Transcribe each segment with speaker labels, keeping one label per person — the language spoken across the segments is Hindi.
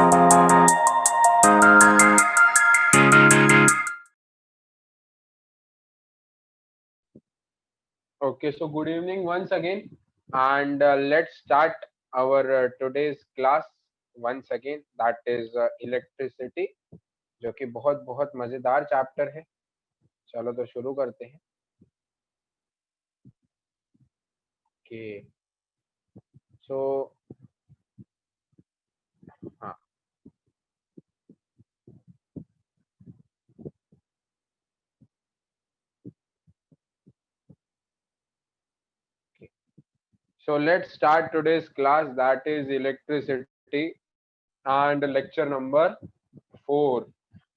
Speaker 1: Okay, so good evening once again, and let's start our today's class once again. That is electricity, जो कि बहुत बहुत मजेदार चैप्टर है. चलो तो शुरू करते हैं. Okay, so हाँ, okay. So let's start today's class. That is electricity and lecture number 4.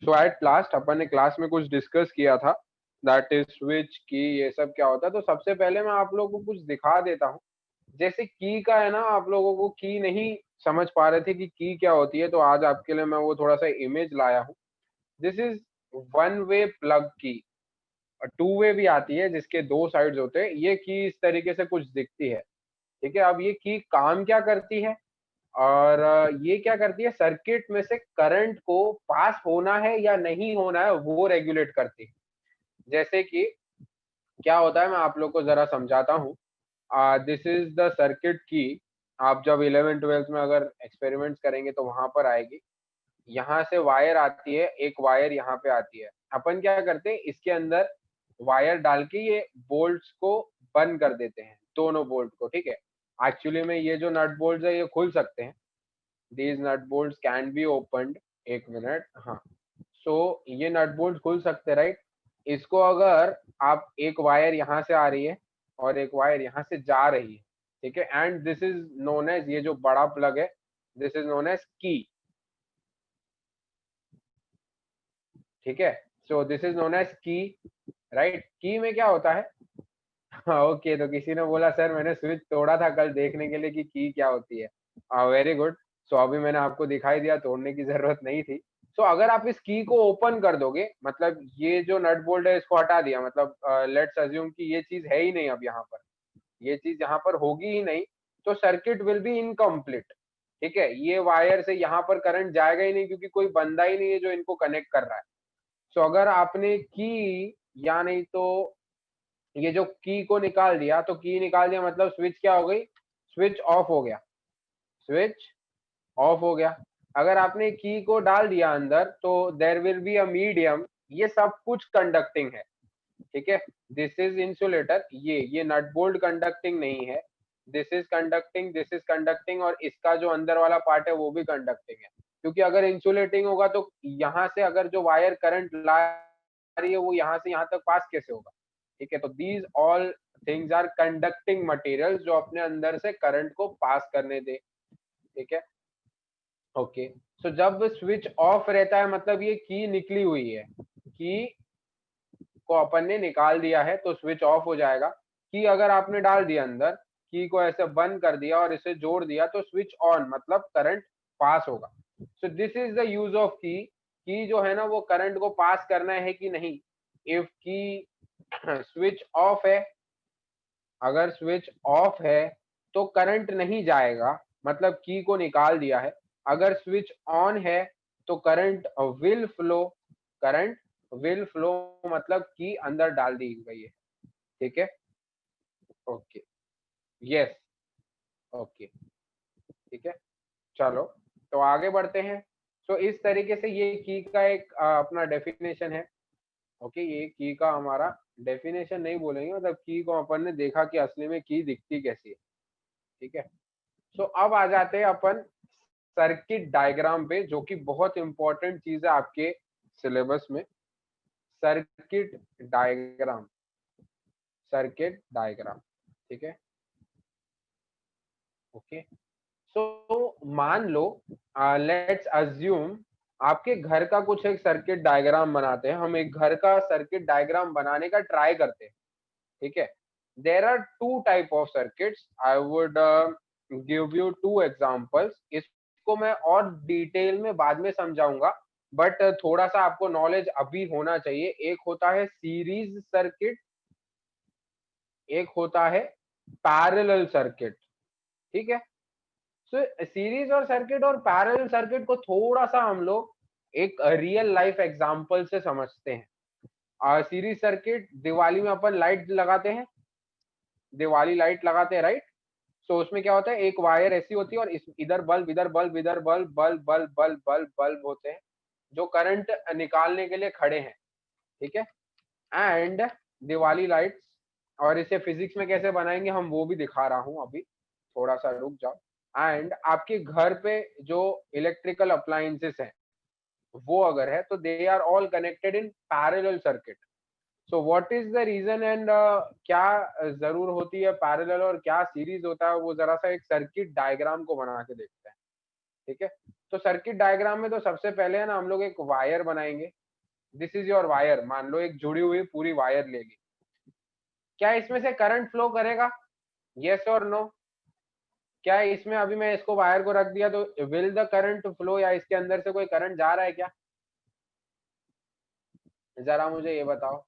Speaker 1: So at last अपन ने क्लास में कुछ डिस्कस किया था. दैट इज स्विच की, ये सब क्या होता है. तो सबसे पहले मैं आप लोगों को कुछ दिखा देता हूँ. जैसे की का है ना, आप लोगों को की नहीं समझ पा रहे थे कि की क्या होती है, तो आज आपके लिए मैं वो थोड़ा सा इमेज लाया हूँ. This is one way plug की. टू वे भी आती है जिसके दो साइड्स होते हैं. ये की इस तरीके से कुछ दिखती है. ठीक है. अब ये की काम क्या करती है, और ये क्या करती है, सर्किट में से करंट को पास होना है या नहीं होना है वो रेगुलेट करती है. जैसे कि क्या होता है, मैं आप लोग को जरा समझाता हूँ. दिस इज द सर्किट की. आप जब 11 12 में अगर एक्सपेरिमेंट्स करेंगे तो वहां पर आएगी. यहाँ से वायर आती है, एक वायर यहाँ पे आती है. अपन क्या करते हैं, इसके अंदर वायर डाल के ये बोल्ट्स को बंद कर देते हैं, दोनों बोल्ट को. ठीक है. एक्चुअली में ये जो नट बोल्ट है ये खुल सकते हैं. These nut bolt can be opened. एक मिनट. हाँ. सो ये नट बोल्ट खुल सकते हैं, राइट. इसको अगर आप, एक वायर यहाँ से आ रही है और एक वायर यहाँ से जा रही है. ठीक है. And this is known as, ये जो बड़ा प्लग है, दिस इज नोन एज की. ठीक है. So this is known as की, राइट. की में क्या होता है. ओके, तो किसी ने बोला सर मैंने स्विच तोड़ा था कल देखने के लिए कि की क्या होती है. Very good. सो अभी मैंने आपको दिखाई दिया, तोड़ने की जरूरत नहीं थी. सो अगर आप इस की को ओपन कर दोगे, मतलब ये जो नट बोल्ट है इसको हटा दिया, मतलब लेट्स अज्यूम कि ये चीज है ही नहीं, अब यहाँ पर ये चीज यहाँ पर होगी ही नहीं, तो सर्किट विल बी इनकम्प्लीट. ठीक है. ये वायर से यहाँ पर करंट जाएगा ही नहीं, क्योंकि कोई बंदा ही नहीं है जो इनको कनेक्ट कर रहा है. सो अगर आपने की, या नहीं तो ये जो की को निकाल दिया, तो की निकाल दिया मतलब स्विच क्या हो गई, स्विच ऑफ हो गया. स्विच ऑफ हो गया. अगर आपने की को डाल दिया अंदर, तो there will be a medium. ये सब कुछ कंडक्टिंग है. ठीक है. This is insulator. ये नट बोल्ट कंडक्टिंग नहीं है. This is conducting, this is conducting, और इसका जो अंदर वाला पार्ट है वो भी कंडक्टिंग है. क्योंकि अगर इंसुलेटिंग होगा तो यहाँ से अगर जो वायर करंट ला रही है वो यहाँ से यहाँ तक पास कैसे होगा. ठीक है. तो these all things are conducting materials जो अपने अंदर से करंट को पास करने दे. ठीक है. ओके. सो जब स्विच ऑफ रहता है मतलब ये की निकली हुई है. की को अपन ने निकाल दिया है तो स्विच ऑफ हो जाएगा. की अगर आपने डाल दिया अंदर, की को ऐसे बंद कर दिया और इसे जोड़ दिया, तो स्विच ऑन मतलब करंट पास होगा. सो this is the use of की जो है ना वो करंट को पास करना है कि नहीं. इफ की स्विच ऑफ है, अगर स्विच ऑफ है तो करंट नहीं जाएगा, मतलब की को निकाल दिया है. अगर स्विच ऑन है तो current will flow. Current will flow मतलब की अंदर डाल दी गई है. ठीक है. ओके. यस. ओके. ठीक है. चलो तो आगे बढ़ते हैं. तो इस तरीके से ये की का एक अपना डेफिनेशन है. ओके. ये की का हमारा डेफिनेशन नहीं बोलेंगे, मतलब की को अपन ने देखा कि असली में की दिखती कैसी है. ठीक है. सो अब आ जाते हैं अपन सर्किट डायग्राम पे, जो कि बहुत इंपॉर्टेंट चीज है आपके सिलेबस में. Circuit diagram. Circuit diagram. ठीक है. ओके. सो मान लो, लेट्स अज्यूम आपके घर का कुछ एक सर्किट डायग्राम बनाते हैं. हम एक घर का सर्किट डायग्राम बनाने का ट्राई करते हैं. ठीक है. There are two type of circuits. I would give you two examples. इसको मैं और डिटेल में बाद में समझाऊंगा, बट थोड़ा सा आपको नॉलेज अभी होना चाहिए. एक होता है सीरीज सर्किट, एक होता है पैरेलल सर्किट. ठीक है. तो सीरीज और सर्किट और पैरेलल सर्किट को थोड़ा सा हम लोग एक रियल लाइफ एग्जांपल से समझते हैं। सीरीज सर्किट, दिवाली में अपन लाइट लगाते हैं, दिवाली लाइट लगाते हैं, राइट। तो उसमें क्या होता है, एक वायर ऐसी होती है और इधर बल्ब, इधर बल्ब, इधर bulb, bulb bulb bulb bulb bulb होते हैं जो करंट निकालने के लिए खड़े हैं, ठीक है। एंड दिवाली लाइट्स, और इसे फिजिक्स में कैसे बनाएंगे हम वो भी दिखा रहा हूं अभी, थोड़ा सा रुक जाओ। एंड आपके घर पे जो इलेक्ट्रिकल अप्लायंसेस हैं वो अगर है तो they are all connected in parallel circuit. So what is the reason and क्या जरूर होती है पैरेलल और क्या सीरीज होता है, वो जरा सा एक सर्किट डायग्राम को बना के देखते हैं, ठीक है। तो सर्किट डायग्राम में तो सबसे पहले है ना हम लोग एक वायर बनाएंगे। दिस इज योर वायर, मान लो एक जुड़ी हुई पूरी वायर ले ली। क्या इसमें से करंट फ्लो करेगा, यस और नो? क्या इसमें अभी मैं इसको वायर को रख दिया तो विल द करंट फ्लो, या इसके अंदर से कोई करंट जा रहा है क्या? जरा मुझे ये बताओ।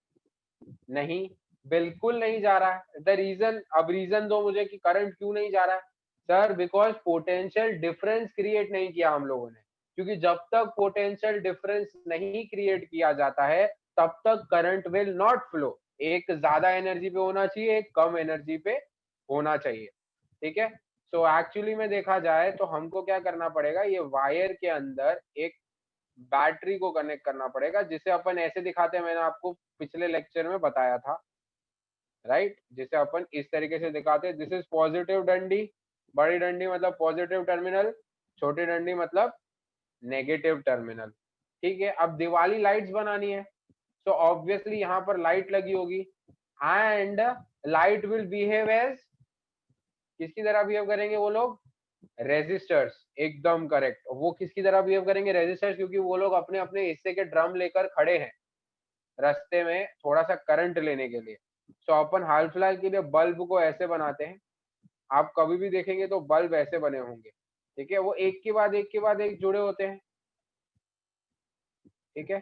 Speaker 1: नहीं, बिल्कुल नहीं जा रहा है। द रीजन, अब रीजन दो मुझे कि करंट क्यों नहीं जा रहा है। Sir because potential difference create नहीं किया हम लोगों ने, क्योंकि जब तक पोटेंशियल डिफरेंस नहीं क्रिएट किया जाता है तब तक करंट विल नॉट फ्लो। एक ज्यादा एनर्जी पे होना चाहिए, एक कम एनर्जी पे होना चाहिए, ठीक है। सो एक्चुअली में देखा जाए तो हमको क्या करना पड़ेगा, ये वायर के अंदर एक बैटरी को कनेक्ट करना पड़ेगा, जिसे अपन ऐसे दिखाते हैं, मैंने आपको पिछले लेक्चर में बताया था, राइट। जिसे अपन इस तरीके से दिखाते हैं, दिस इज पॉजिटिव डंडी, बड़ी डंडी मतलब पॉजिटिव टर्मिनल, छोटी डंडी मतलब नेगेटिव टर्मिनल, ठीक है। अब दिवाली लाइट्स बनानी है तो ऑब्वियसली यहाँ पर लाइट लगी होगी and light will behave as, किसकी तरह बिहेव करेंगे वो लोग, रेजिस्टर्स, एकदम करेक्ट। वो किसकी तरह बिहेव करेंगे, रेजिस्टर्स, क्योंकि वो लोग अपने अपने हिस्से के ड्रम लेकर खड़े हैं रास्ते में थोड़ा सा करंट लेने के लिए। तो अपन हाल फिलहाल के लिए बल्ब को ऐसे बनाते हैं, आप कभी भी देखेंगे तो बल्ब ऐसे बने होंगे, ठीक है। वो एक के बाद एक के बाद एक जुड़े होते हैं, ठीक है।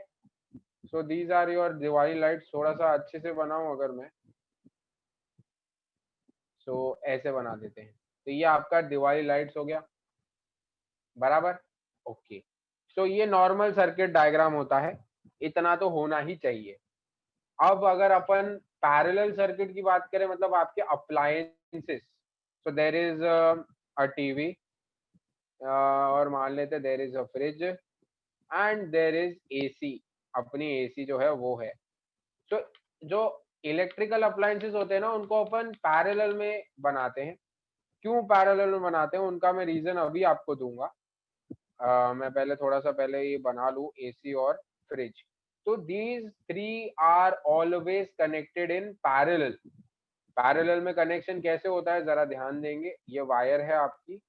Speaker 1: So these are your Diwali lights. थोड़ा सा अच्छे से बनाऊं अगर मैं, सो ऐसे बना देते हैं। तो ये आपका दिवाली लाइट्स हो गया, बराबर, ओके। सो ये नॉर्मल सर्किट डायग्राम होता है, इतना तो होना ही चाहिए। अब अगर अपन पैरेलल सर्किट की बात करें, मतलब आपके appliances, so there is a TV, और मान लेते there is a fridge and there is AC, अपनी एसी जो है वो है। तो जो इलेक्ट्रिकल अप्लायंसेस होते हैं ना उनको अपन पैरेलल में बनाते हैं। क्यों पैरेलल में बनाते हैं उनका मैं रीजन अभी आपको दूंगा। मैं पहले थोड़ा सा पहले ये बना लूं एसी और फ्रिज। तो these three are always connected in parallel. Parallel में कनेक्शन कैसे होता है जरा ध्यान देंगे, ये वायर है आपकी,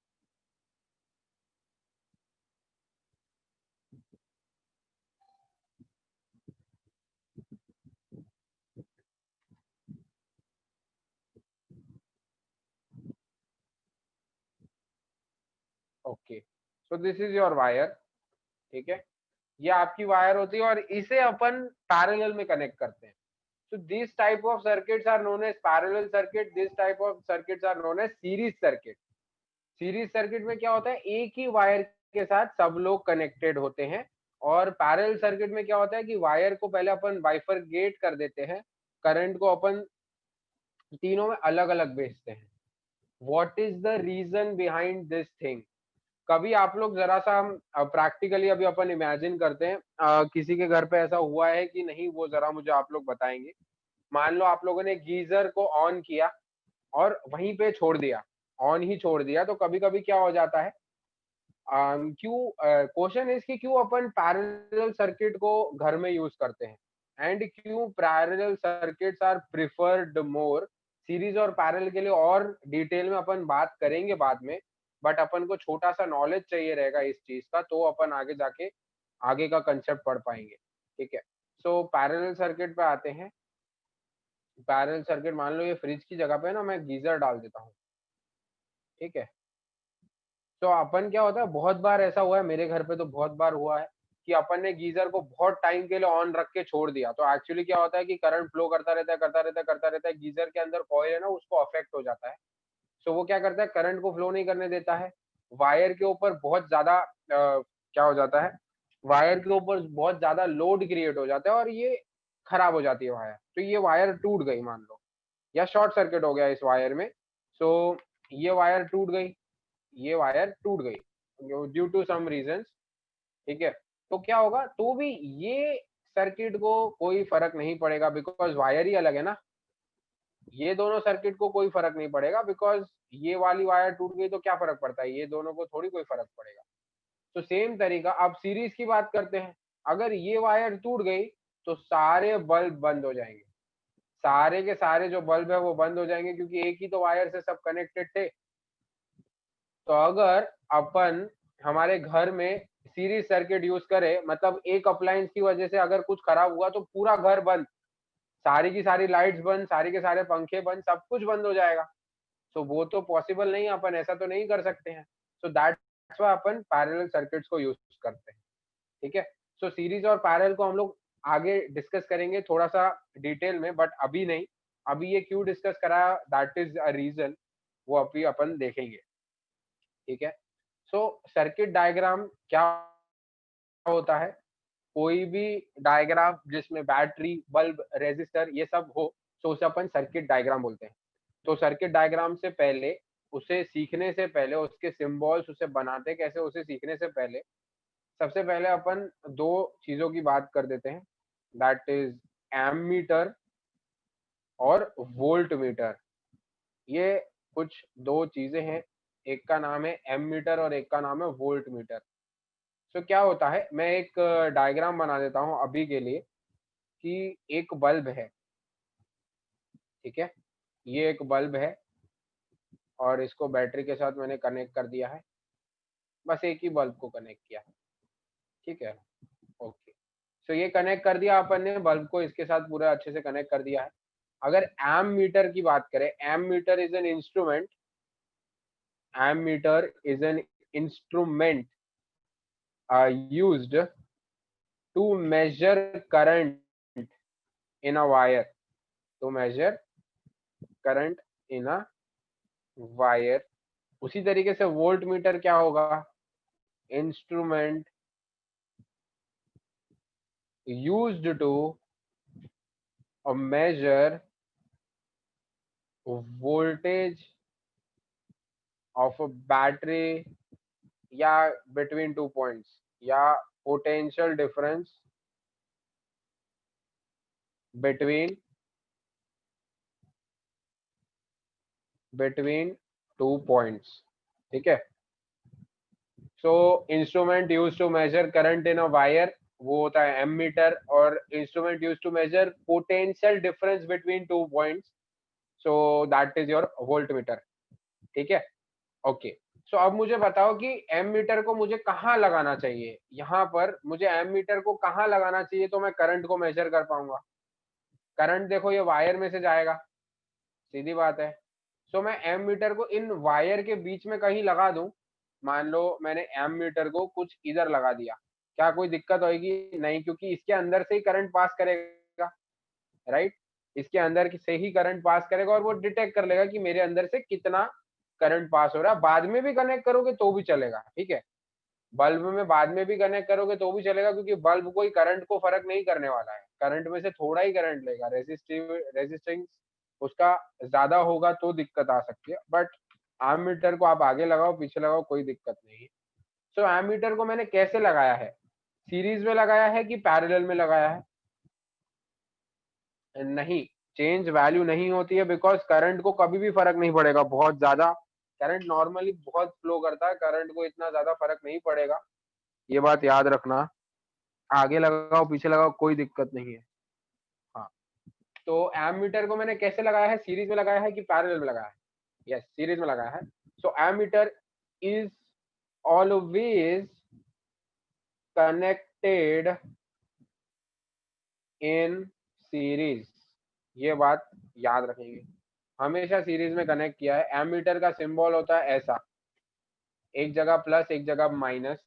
Speaker 1: okay. So this is your wire, ठीक है। ये आपकी वायर होती है और इसे अपन पैरेलल में कनेक्ट करते हैं। So these type of circuits are known as parallel circuit. This type of circuits are known as series circuit. Series circuit में क्या होता है, एक ही वायर के साथ सब लोग कनेक्टेड होते हैं। और पैरेलल सर्किट में क्या होता है कि वायर को पहले अपन बाइफरगेट कर देते हैं, करंट को अपन तीनों में अलग अलग भेजते हैं। What is the reason behind this thing? कभी आप लोग जरा सा हम प्रैक्टिकली अभी अपन इमेजिन करते हैं, किसी के घर पे ऐसा हुआ है कि नहीं, वो जरा मुझे आप लोग बताएंगे। मान लो आप लोगों ने गीजर को ऑन किया और वहीं पे छोड़ दिया, ऑन ही छोड़ दिया, तो कभी कभी क्या हो जाता है, क्यों, क्वेश्चन इज कि क्यों अपन पैरेलल सर्किट को घर में यूज करते हैं एंड क्यों parallel circuits are preferred more. Series और पैरेलल के लिए और डिटेल में अपन बात करेंगे बाद में, बट अपन को छोटा सा नॉलेज चाहिए रहेगा इस चीज का, तो अपन आगे जाके आगे का कंसेप्ट पढ़ पाएंगे, ठीक है। सो पैरेलल सर्किट पे आते हैं। पैरेलल सर्किट, मान लो ये फ्रिज की जगह पे ना मैं गीजर डाल देता हूँ, ठीक है। तो अपन क्या होता है, बहुत बार ऐसा हुआ है मेरे घर पे, तो बहुत बार हुआ है कि अपन ने गीजर को बहुत टाइम के लिए ऑन रख के छोड़ दिया, तो एक्चुअली क्या होता है कि करंट फ्लो करता रहता है, करता रहता है, करता रहता है, गीजर के अंदर कॉइल है ना उसको अफेक्ट हो जाता है। सो वो क्या करता है, करंट को फ्लो नहीं करने देता है। वायर के ऊपर बहुत ज्यादा क्या हो जाता है, वायर के ऊपर बहुत ज्यादा लोड क्रिएट हो जाता है और ये खराब हो जाती है वायर। तो ये वायर टूट गई मान लो, या शॉर्ट सर्किट हो गया इस वायर में। सो ये वायर टूट गई, ये वायर टूट गई ड्यू टू सम रीजंस, ठीक है। तो क्या होगा, तो भी ये सर्किट को कोई फर्क नहीं पड़ेगा बिकॉज वायर ही अलग है ना। ये दोनों सर्किट को कोई फर्क नहीं पड़ेगा बिकॉज ये वाली वायर टूट गई तो क्या फर्क पड़ता है, ये दोनों को थोड़ी कोई फर्क पड़ेगा। तो सेम तरीका अब सीरीज की बात करते हैं। अगर ये वायर टूट गई तो सारे बल्ब बंद हो जाएंगे, सारे के सारे जो बल्ब है वो बंद हो जाएंगे क्योंकि एक ही तो वायर से सब कनेक्टेड थे। तो अगर अपन हमारे घर में सीरीज सर्किट यूज करें, मतलब एक अप्लायंस की वजह से अगर कुछ खराब हुआ तो पूरा घर बंद, सारी की सारी लाइट्स बंद, सारे के सारे पंखे बंद, सब कुछ बंद हो जाएगा। तो वो तो पॉसिबल नहीं, अपन ऐसा तो नहीं कर सकते हैं। सो that's why upon parallel circuits को यूज करते हैं, ठीक है। सो सीरीज और पैरेलल को हम लोग आगे डिस्कस करेंगे थोड़ा सा डिटेल में, बट अभी नहीं। अभी ये क्यों डिस्कस करा, दैट इज अ रीजन, वो अभी अपन देखेंगे, ठीक है। सो सर्किट डायग्राम क्या होता है, कोई भी डायग्राम जिसमें बैटरी, बल्ब, रेजिस्टर ये सब हो, तो उसे अपन सर्किट डायग्राम बोलते हैं। तो सर्किट डायग्राम से पहले, उसे सीखने से पहले, उसके सिंबल्स उसे बनाते कैसे उसे सीखने से पहले, सबसे पहले अपन दो चीजों की बात कर देते हैं, दैट इज एमीटर और वोल्ट मीटर। ये कुछ दो चीजें हैं, एक का नाम है एमीटर और एक का नाम है वोल्ट मीटर। तो क्या होता है, मैं एक डायग्राम बना देता हूँ अभी के लिए, कि एक बल्ब है, ठीक है। ये एक बल्ब है और इसको बैटरी के साथ मैंने कनेक्ट कर दिया है, बस एक ही बल्ब को कनेक्ट किया है, ठीक है। ओके, तो ये कनेक्ट कर दिया अपन ने बल्ब को, इसके साथ पूरा अच्छे से कनेक्ट कर दिया है। अगर एम मीटर की बात करें, ammeter is an instrument, ammeter is an instrument used to measure current in a wire, to measure current in a wire। उसी तरीके से वोल्ट मीटर क्या होगा, instrument used to measure voltage of a battery या between two points, या potential difference between two points, ठीक है। So instrument use to measure current in a wire, वो होता है एमीटर, और instrument use to measure potential difference between two points, so that is your voltmeter, ठीक है। ओके, सो अब मुझे बताओ कि एम मीटर को मुझे कहाँ लगाना चाहिए, यहाँ पर मुझे एम मीटर को कहाँ लगाना चाहिए तो मैं करंट को मेजर कर पाऊंगा। करंट देखो ये वायर में से जाएगा, सीधी बात है। सो मैं एम मीटर को इन वायर के बीच में कहीं लगा दूं, मान लो मैंने एम मीटर को कुछ इधर लगा दिया, क्या कोई दिक्कत होगी? नहीं, क्योंकि इसके अंदर से ही करंट पास करेगा, राइट। इसके अंदर से ही करंट पास करेगा और वो डिटेक्ट कर लेगा कि मेरे अंदर से कितना करंट पास हो रहा है। बाद में भी कनेक्ट करोगे तो भी चलेगा, ठीक है। बल्ब में बाद में भी कनेक्ट करोगे तो भी चलेगा, क्योंकि बल्ब कोई करंट को फर्क नहीं करने वाला है, करंट में से थोड़ा ही करंट लेगा, रेजिस्टेंस उसका ज्यादा होगा तो दिक्कत आ सकती है। बट एमीटर को आप आगे लगाओ पीछे लगाओ कोई दिक्कत नहीं है। सो एमीटर को मैंने कैसे लगाया है, सीरीज में लगाया है कि पैरेलल में लगाया है? नहीं, चेंज वैल्यू नहीं होती है बिकॉज करंट को कभी भी फर्क नहीं पड़ेगा, बहुत ज्यादा करंट नॉर्मली बहुत फ्लो करता है, करंट को इतना ज्यादा फर्क नहीं पड़ेगा, ये बात याद रखना। आगे लगाओ पीछे लगाओ कोई दिक्कत नहीं है। हाँ, तो एमीटर को मैंने कैसे लगाया है, सीरीज में लगाया है कि पैरेलल में लगाया है? यस, सीरीज में लगाया है। So ammeter is always connected in series, ये बात याद रखेंगे, हमेशा सीरीज में कनेक्ट किया है। एमीटर का सिंबल होता है ऐसा, एक जगह प्लस एक जगह माइनस,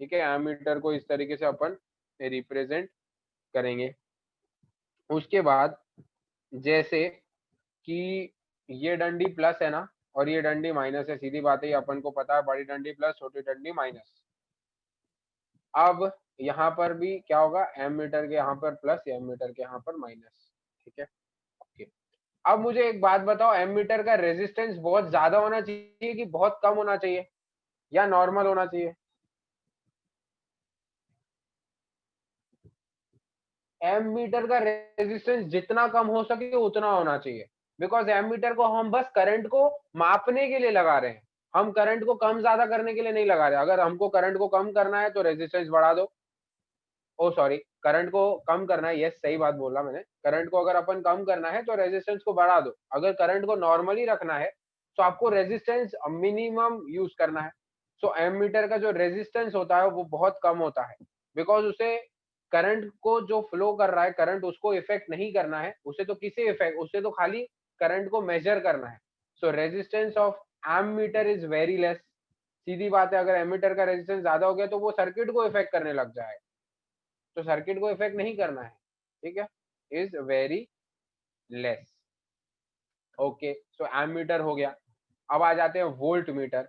Speaker 1: ठीक है। एमीटर को इस तरीके से अपन रिप्रेजेंट करेंगे। उसके बाद जैसे कि ये डंडी प्लस है ना, और ये डंडी माइनस है, सीधी बात है, अपन को पता है बड़ी डंडी प्लस छोटी डंडी माइनस। अब यहाँ पर भी क्या होगा, एम मीटर के यहाँ पर प्लस, एम मीटर के यहाँ पर माइनस। ठीक है, ओके। अब मुझे एक बात बताओ, एम मीटर का रेजिस्टेंस बहुत ज्यादा होना चाहिए कि बहुत कम होना चाहिए या नॉर्मल होना चाहिए? एम मीटर का रेजिस्टेंस जितना कम हो सके उतना होना चाहिए, बिकॉज एम मीटर को हम बस करंट को मापने के लिए लगा रहे हैं, हम करंट को कम ज्यादा करने के लिए नहीं लगा रहे। अगर हमको करंट को कम करना है तो रेजिस्टेंस बढ़ा दो, ओ सॉरी, करंट को कम करना है, यस सही बात बोला मैंने, करंट को अगर अपन कम करना है तो रेजिस्टेंस को बढ़ा दो। अगर करंट को नॉर्मली रखना है तो आपको रेजिस्टेंस मिनिमम यूज करना है। सो एम मीटर का जो रेजिस्टेंस होता है वो बहुत कम होता है, बिकॉज उसे करंट को जो फ्लो कर रहा है, करंट उसको इफेक्ट नहीं करना है, उसे तो किसे इफेक्ट, उसे तो खाली करंट को मेजर करना है। So resistance of ammeter is very less. सीधी बात है, अगर एम मीटर का रेजिस्टेंस ज्यादा हो गया तो वो सर्किट को इफेक्ट करने लग जाएगा, तो सर्किट को इफेक्ट नहीं करना है। ठीक है, is very less. Okay, so ammeter हो गया। अब आ जाते हैं वोल्ट मीटर।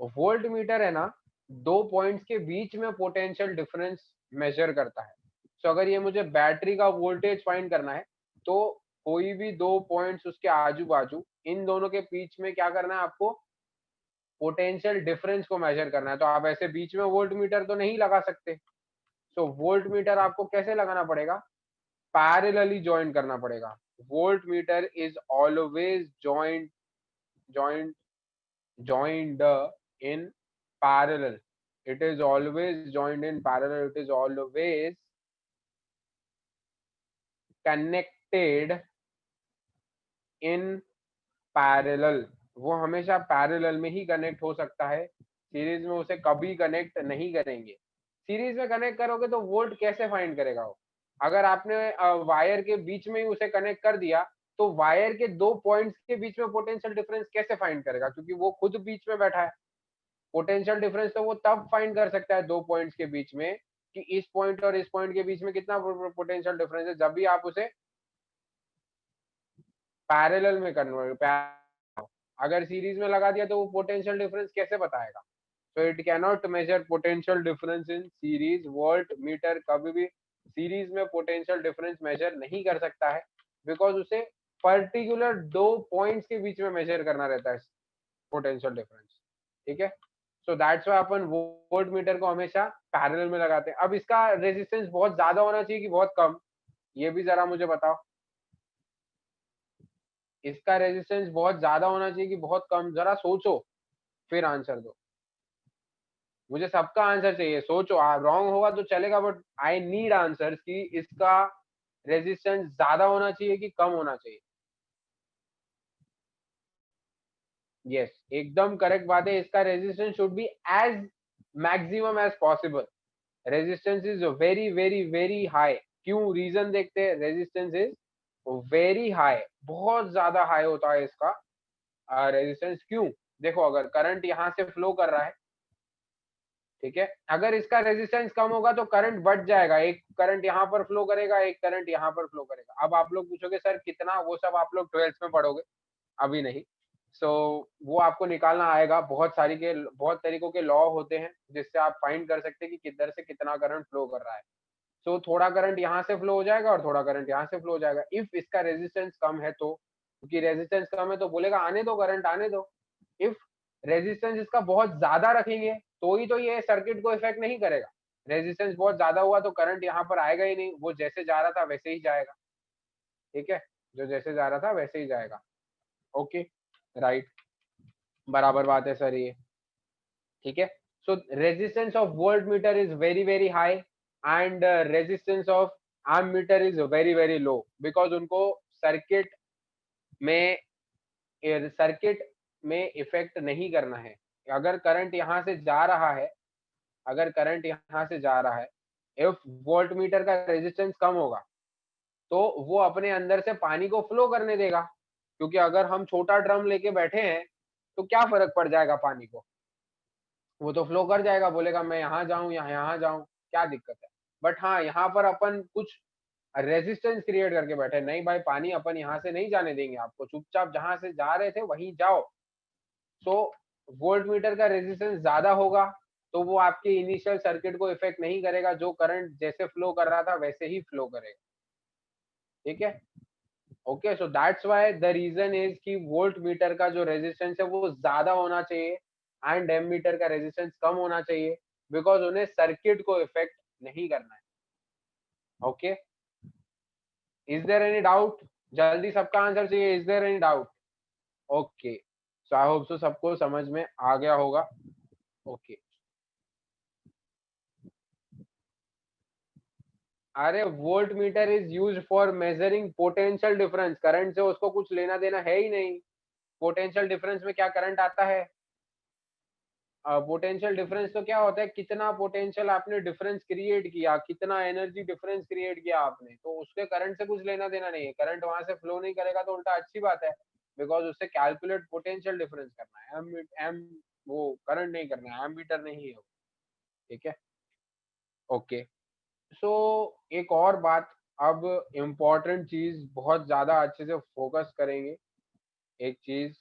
Speaker 1: वोल्ट मीटर है ना, दो पॉइंट्स के बीच में पोटेंशियल डिफरेंस मेजर करता है। सो अगर ये मुझे बैटरी का वोल्टेज फाइंड करना है तो कोई भी दो पॉइंट्स उसके आजू बाजू, इन दोनों के बीच में क्या करना है आपको, पोटेंशियल डिफरेंस को मेजर करना है। तो आप ऐसे बीच में वोल्ट मीटर तो नहीं लगा सकते, सो वोल्ट मीटर आपको कैसे लगाना पड़ेगा, पैरेलली ज्वाइन करना पड़ेगा। Volt meter is always joined joined in parallel. It is always joined in parallel. It is always connected in parallel. वो हमेशा पैरेलल में ही कनेक्ट हो सकता है, सीरीज में उसे कभी कनेक्ट नहीं करेंगे। सीरीज में कनेक्ट करोगे तो वोल्ट कैसे फाइंड करेगा वो? अगर आपने वायर के बीच में ही उसे कनेक्ट कर दिया तो वायर के दो पॉइंट्स के बीच में पोटेंशियल डिफरेंस कैसे फाइंड करेगा, क्योंकि वो खुद बीच में बैठा है। पोटेंशियल डिफरेंस तो वो तब फाइंड कर सकता है दो पॉइंट्स के बीच में कि इस पॉइंट और इस पॉइंट के बीच में कितना पोटेंशियल डिफरेंस है, जब भी आप उसे पैरेलल में कन्वर्ट, अगर सीरीज में लगा दिया तो वो पोटेंशियल डिफरेंस कैसे बताएगा? So it can not measure potential difference in series. Voltmeter कभी भी सीरीज में पोटेंशियल डिफरेंस मेजर नहीं कर सकता है, बिकॉज उसे पर्टिकुलर दो पॉइंट्स के बीच में मेजर करना रहता है पोटेंशियल डिफरेंस। ठीक है, सो that's why upon volt meter को हमेशा पैरेलल में लगाते हैं। अब इसका रेजिस्टेंस बहुत ज्यादा होना चाहिए कि बहुत कम, ये भी जरा मुझे बताओ। इसका रेजिस्टेंस बहुत ज्यादा होना चाहिए कि बहुत कम, जरा सोचो फिर आंसर दो। मुझे सबका आंसर चाहिए, सोचो, रॉन्ग होगा तो चलेगा, बट आई नीड आंसर कि इसका रेजिस्टेंस ज्यादा होना चाहिए कि कम होना चाहिए। यस, एकदम करेक्ट बात है, इसका resistance should be as maximum as possible. Resistance is very very very high. क्यों, रीजन देखते हैं, रेजिस्टेंस इज वेरी हाई, बहुत ज्यादा हाई होता है इसका रेजिस्टेंस। क्यों, देखो अगर करंट यहाँ से फ्लो कर रहा है, ठीक है, अगर इसका रेजिस्टेंस कम होगा तो करंट बढ़ जाएगा, एक करंट यहाँ पर फ्लो करेगा, एक करंट यहाँ पर फ्लो करेगा। अब आप लोग पूछोगे सर कितना, वो सब आप लोग 12th में पढ़ोगे, अभी नहीं। सो वो आपको निकालना आएगा, बहुत तरीकों के लॉ होते हैं जिससे आप फाइंड कर सकते हैं कि किधर से कितना करंट फ्लो कर रहा है। सो थोड़ा करंट यहाँ से फ्लो हो जाएगा और थोड़ा करंट यहाँ से फ्लो हो जाएगा, इफ इसका रेजिस्टेंस कम है तो, क्योंकि रेजिस्टेंस कम है तो बोलेगा आने दो करंट आने दो। इफ रेजिस्टेंस इसका बहुत ज्यादा रखेंगे तो ही तो ये सर्किट को इफेक्ट नहीं करेगा। रेजिस्टेंस बहुत ज्यादा हुआ तो करंट यहाँ पर आएगा ही नहीं, वो जैसे जा रहा था वैसे ही जाएगा। ठीक है, जो जैसे जा रहा था वैसे ही जाएगा। ओके, राइट, बराबर बात है सर ये। ठीक है, so resistance of voltmeter is very very high and resistance of ammeter is very very low, because उनको सर्किट में सर्किट में इफेक्ट नहीं करना है। अगर करंट यहाँ से जा रहा है, अगर करंट यहाँ से जा रहा है, इफ वोल्ट मीटर का रेजिस्टेंस कम होगा तो वो अपने अंदर से पानी को फ्लो करने देगा, क्योंकि अगर हम छोटा ड्रम लेके बैठे हैं तो क्या फर्क पड़ जाएगा पानी को, वो तो फ्लो कर जाएगा, बोलेगा मैं यहाँ जाऊं या यहाँ जाऊं, क्या दिक्कत है। बट हाँ, यहाँ पर अपन कुछ रेजिस्टेंस क्रिएट करके बैठे, नहीं भाई पानी अपन यहाँ से नहीं जाने देंगे आपको, चुपचाप जहां से जा रहे थे वहीं जाओ। सो वोल्ट मीटर का रेजिस्टेंस ज्यादा होगा तो वो आपके इनिशियल सर्किट को इफेक्ट नहीं करेगा, जो करंट जैसे फ्लो कर रहा था वैसे ही फ्लो करेगा, ठीक है। Okay, so that's why the reason is कि वोल्ट मीटर का जो रेजिस्टेंस है वो ज्यादा होना चाहिए एंड एम मीटर का रेजिस्टेंस कम होना चाहिए, बिकॉज उन्हें सर्किट को इफेक्ट नहीं करना है। Okay, is there any doubt? जल्दी सबका आंसर चाहिए, is there any doubt? Okay, so I hope so सबको समझ में आ गया होगा। ओके, अरे voltmeter is used for measuring potential difference, current से उसको कुछ लेना देना है ही नहीं। पोटेंशियल डिफरेंस में क्या करंट आता है? पोटेंशियल डिफरेंस तो क्या होता है, कितना पोटेंशियल आपने डिफरेंस क्रिएट किया, कितना एनर्जी डिफरेंस क्रिएट किया आपने, तो उसके करंट से कुछ लेना देना नहीं है। करंट वहां से फ्लो नहीं करेगा तो उल्टा अच्छी बात है, बिकॉज उससे कैलकुलेट पोटेंशियल डिफरेंस करना है, एम वो करंट नहीं करना है, एमीटर नहीं है वो, ठीक है। ओके, सो एक और बात, अब इम्पोर्टेंट चीज बहुत ज्यादा अच्छे से फोकस करेंगे, एक चीज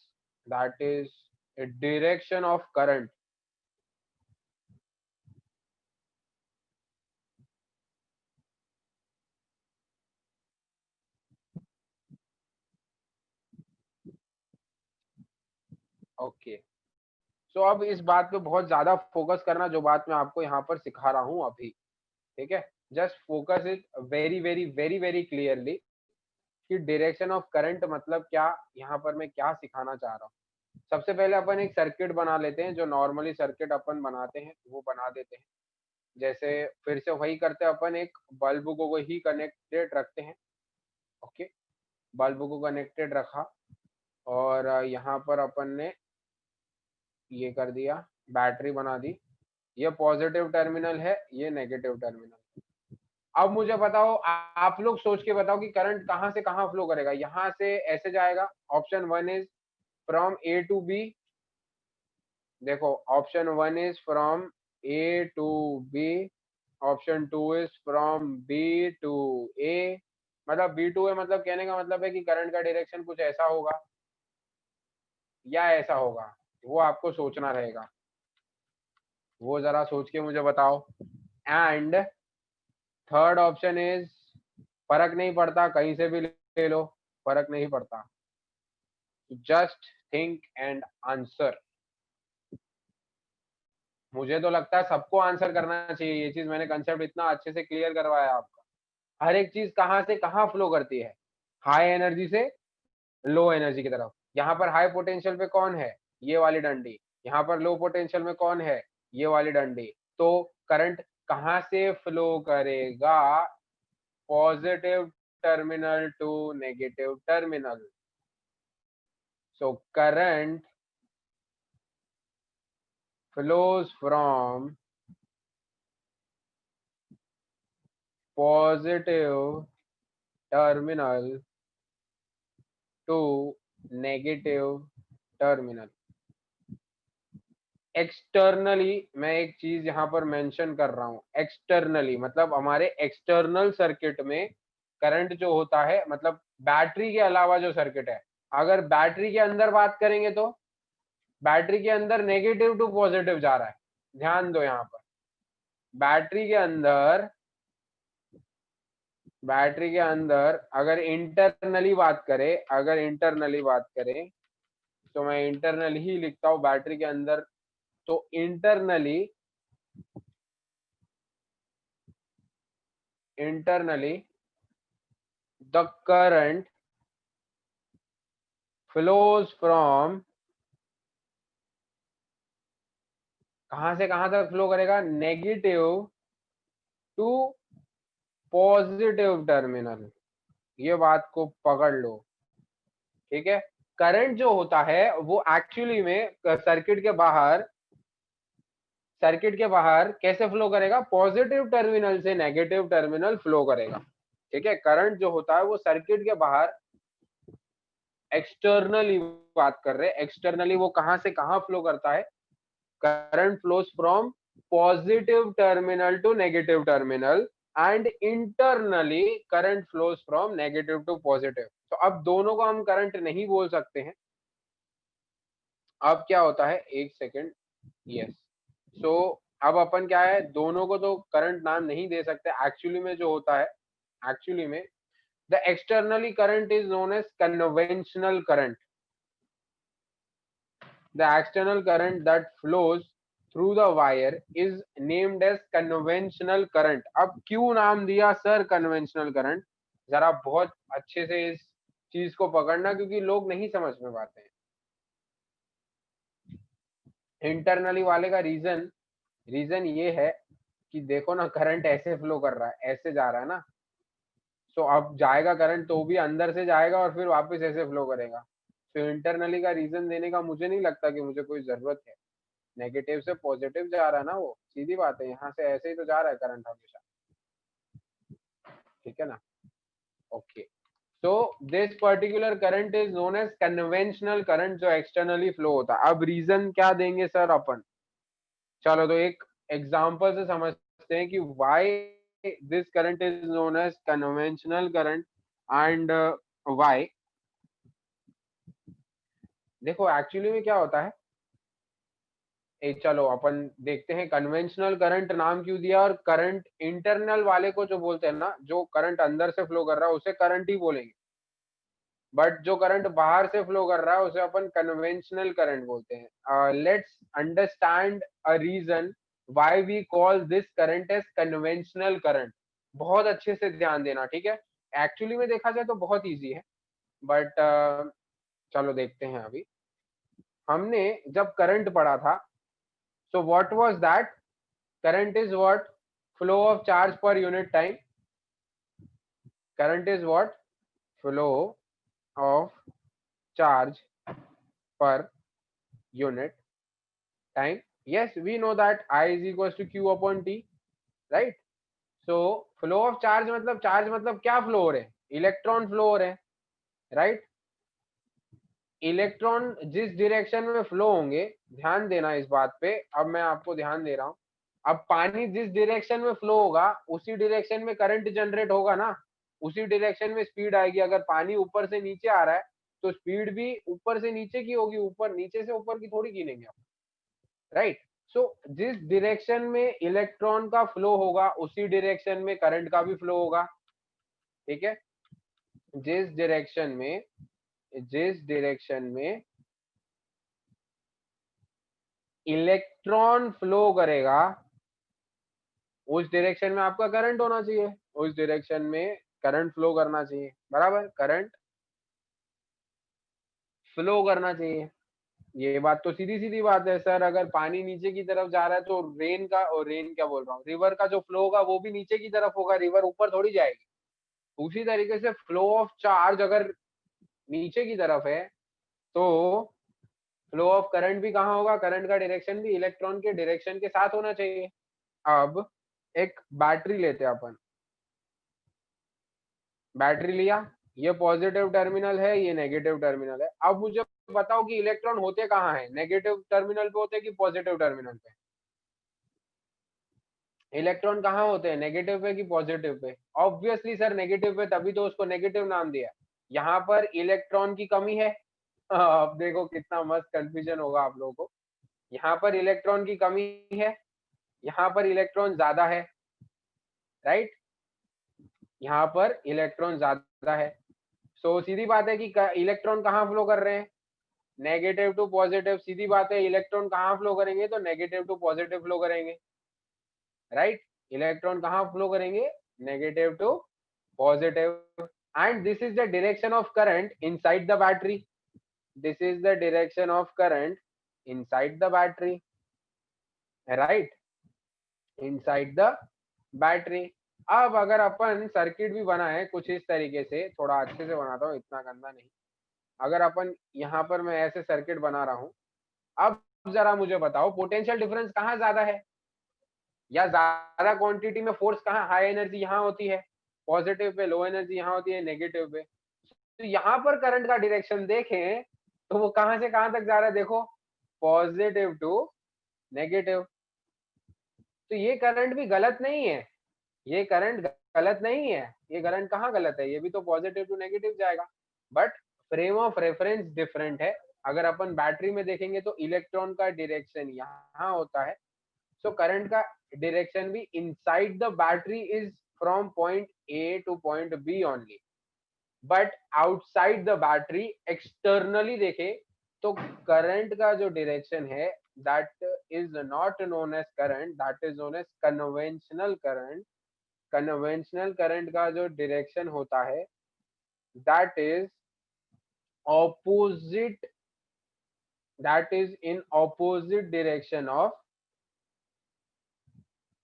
Speaker 1: that is direction of current. Okay, so अब इस बात पे बहुत ज्यादा फोकस करना, जो बात मैं आपको यहाँ पर सिखा रहा हूँ अभी, ठीक है। Just focus it very very very very clearly कि डायरेक्शन ऑफ करंट मतलब क्या, यहाँ पर मैं क्या सिखाना चाह रहा हूँ। सबसे पहले अपन एक सर्किट बना लेते हैं, जो नॉर्मली सर्किट अपन बनाते हैं वो बना देते हैं। जैसे फिर से वही करते हैं अपन, एक बल्ब को ही कनेक्टेड रखते हैं। ओके, बल्ब को कनेक्टेड रखा और यहाँ पर अपन ने ये कर दिया, बैटरी बना दी, ये पॉजिटिव टर्मिनल है, ये नेगेटिव टर्मिनल। अब मुझे बताओ, आप लोग सोच के बताओ कि करंट कहां से कहां फ्लो करेगा, यहां से ऐसे जाएगा। Option one is from A to B, देखो option one is from A to B, option two is from B to A. मतलब बी टू ए मतलब कहने का मतलब है कि करंट का डायरेक्शन कुछ ऐसा होगा या ऐसा होगा, वो आपको सोचना रहेगा, वो जरा सोच के मुझे बताओ। एंड थर्ड ऑप्शन इज, फर्क नहीं पड़ता कहीं से भी ले लो, फर्क नहीं पड़ता, जस्ट थिंक एंड आंसर। मुझे तो लगता है सबको आंसर करना चाहिए, ये चीज मैंने कंसेप्ट इतना अच्छे से क्लियर करवाया आपका। हर एक चीज कहां से कहां फ्लो करती है, हाई एनर्जी से लो एनर्जी की तरफ। यहाँ पर हाई पोटेंशियल पे कौन है, ये वाली डंडी, यहाँ पर लो पोटेंशियल में कौन है, ये वाली डंडी। तो करंट कहां से फ्लो करेगा, positive terminal to negative terminal. So current flows from positive terminal to negative terminal। Externally मैं एक चीज यहाँ पर मेंशन कर रहा हूँ, एक्सटर्नली मतलब हमारे एक्सटर्नल सर्किट में करंट जो होता है, मतलब बैटरी के अलावा जो सर्किट है, अगर बैटरी के अंदर बात करेंगे तो बैटरी के अंदर नेगेटिव टू पॉजिटिव जा रहा है। ध्यान दो यहाँ पर, बैटरी के अंदर, बैटरी के अंदर अगर इंटरनली बात करें, अगर इंटरनली बात करें तो मैं इंटरनली ही लिखता हूं बैटरी के अंदर। तो internally the current flows from, कहां से कहां तक फ्लो करेगा, नेगेटिव टू पॉजिटिव टर्मिनल। ये बात को पकड़ लो, ठीक है। करंट जो होता है वो एक्चुअली में सर्किट के बाहर, सर्किट के बाहर कैसे फ्लो करेगा, पॉजिटिव टर्मिनल से नेगेटिव टर्मिनल फ्लो करेगा, ठीक है। करंट जो होता है वो सर्किट के बाहर एक्सटर्नली बात कर रहे हैं, एक्सटर्नली वो कहां से कहां फ्लो करता है, current flows from positive terminal to negative terminal and internally current flows from negative to positive. तो अब दोनों को हम करंट नहीं बोल सकते हैं। अब क्या होता है, एक सेकेंड, यस, सो अब अपन क्या है, दोनों को तो करंट नाम नहीं दे सकते। एक्चुअली में जो होता है, एक्चुअली में the externally current is known as conventional current. The external current that flows through the wire is named as conventional current। अब क्यों नाम दिया सर conventional current, जरा बहुत अच्छे से इस चीज को पकड़ना, क्योंकि लोग नहीं समझ में पाते हैं। इंटरनली वाले का रीजन ये है कि देखो ना, करंट ऐसे फ्लो कर रहा है, ऐसे जा रहा है ना, तो अब जाएगा करंट तो भी अंदर से जाएगा और फिर वापस ऐसे फ्लो करेगा। तो इंटरनली का रीजन देने का मुझे नहीं लगता कि मुझे कोई जरूरत है। नेगेटिव से पॉजिटिव जा रहा है ना, वो सीधी बात है, यहाँ से ऐसे ही तो जा रहा है करंट हमेशा, ठीक है ना। Okay, so this particular current is known as conventional current, जो एक्सटर्नली फ्लो होता है। अब रीजन क्या देंगे सर अपन, चलो तो एक एग्जांपल से समझते हैं कि why this current is known as conventional current and why. देखो एक्चुअली में क्या होता है, चलो अपन देखते हैं कन्वेंशनल करंट नाम क्यों दिया, और करंट इंटरनल वाले को जो बोलते हैं ना, जो करंट अंदर से फ्लो कर रहा है उसे करंट ही बोलेंगे, बट जो करंट बाहर से फ्लो कर रहा है उसे अपन कन्वेंशनल करंट बोलते हैं। Let's understand a reason why we call this current as conventional current. बहुत अच्छे से ध्यान देना, ठीक है। एक्चुअली में देखा जाए तो बहुत इजी है, बट चलो देखते हैं। अभी हमने जब करंट पढ़ा था, so what was that? Current is what? Flow of charge per unit time. Current is what? Flow of charge per unit time. Yes, we know that I is equals to Q upon T, right? So flow of charge मतलब क्या फ्लो हो रहे हैं, इलेक्ट्रॉन फ्लो हो रहे हैं, राइट। इलेक्ट्रॉन जिस डायरेक्शन में फ्लो होंगे, ध्यान देना इस बात पे, अब मैं आपको ध्यान दे रहा हूं। अब पानी जिस डायरेक्शन में फ्लो होगा उसी डायरेक्शन में करंट जनरेट होगा ना, उसी डायरेक्शन में स्पीड आएगी। अगर पानी ऊपर से नीचे आ रहा है तो स्पीड भी ऊपर से नीचे की होगी, ऊपर नीचे से ऊपर की थोड़ी गिनेंगे आप, राइट। सो जिस डायरेक्शन में इलेक्ट्रॉन का फ्लो होगा उसी डायरेक्शन में करंट का भी फ्लो होगा, ठीक है। जिस डायरेक्शन में इलेक्ट्रॉन फ्लो करेगा उस डायरेक्शन में आपका करंट होना चाहिए, उस डायरेक्शन में करंट फ्लो करना चाहिए, बराबर, करंट फ्लो करना चाहिए। ये बात तो सीधी सीधी बात है सर। अगर पानी नीचे की तरफ जा रहा है तो रेन का, और रेन क्या बोल रहा हूँ, रिवर का जो फ्लो होगा वो भी नीचे की तरफ होगा, रिवर ऊपर थोड़ी जाएगी। उसी तरीके से फ्लो ऑफ चार्ज अगर नीचे की तरफ है तो फ्लो ऑफ करंट भी कहाँ होगा, करंट का डायरेक्शन भी इलेक्ट्रॉन के डायरेक्शन के साथ होना चाहिए। अब एक बैटरी लेते हैं अपन, बैटरी लिया, ये पॉजिटिव टर्मिनल है, ये नेगेटिव टर्मिनल है। अब मुझे बताओ कि इलेक्ट्रॉन होते कहाँ हैं, नेगेटिव टर्मिनल पे होते हैं कि पॉजिटिव टर्मिनल पे? इलेक्ट्रॉन कहाँ होते हैं, नेगेटिव पे कि positive pay? Obviously sir negative पे, तभी तो उसको नेगेटिव नाम दिया। यहाँ पर इलेक्ट्रॉन की कमी है। अब देखो कितना मस्त कंफ्यूजन होगा आप लोगों को। यहाँ पर इलेक्ट्रॉन की कमी है, यहाँ पर इलेक्ट्रॉन ज्यादा है, राइट। यहाँ पर इलेक्ट्रॉन ज्यादा है। सो सीधी बात है कि इलेक्ट्रॉन कहाँ फ्लो कर रहे हैं, नेगेटिव टू पॉजिटिव। सीधी बात है, इलेक्ट्रॉन कहाँ फ्लो करेंगे, तो नेगेटिव टू पॉजिटिव फ्लो करेंगे, राइट। इलेक्ट्रॉन कहाँ फ्लो करेंगे, negative to positive. And this is the direction of current inside the battery, this is the direction of current inside the battery, right, inside the battery. अब अगर अपन सर्किट भी बनाए कुछ इस तरीके से, थोड़ा अच्छे से बनाता हूँ, इतना गंदा नहीं। अगर अपन यहाँ पर मैं ऐसे सर्किट बना रहा हूँ, अब जरा मुझे बताओ पोटेंशियल डिफरेंस कहाँ ज्यादा है, या ज्यादा क्वांटिटी में फोर्स कहाँ, हाई एनर्जी यहाँ होती है पॉजिटिव पे, लो एनर्जी यहाँ होती है नेगेटिव पे। तो यहाँ पर करंट का डायरेक्शन देखें तो वो कहाँ से कहाँ तक जा रहा है, देखो, पॉजिटिव टू नेगेटिव। तो ये करंट भी गलत नहीं है, ये करंट गलत नहीं है, ये करंट कहाँ गलत है, ये भी तो पॉजिटिव टू नेगेटिव जाएगा, but frame of reference different है। अगर अपन बैटरी में देखेंगे तो इलेक्ट्रॉन का डायरेक्शन यहाँ होता है, सो करंट का डायरेक्शन भी inside the battery is from point A to point B only, but outside the battery externally देखे तो करंट का जो डायरेक्शन है that is not known as current, that is known as conventional current. Conventional current का जो डायरेक्शन होता है that is opposite, that is in opposite direction of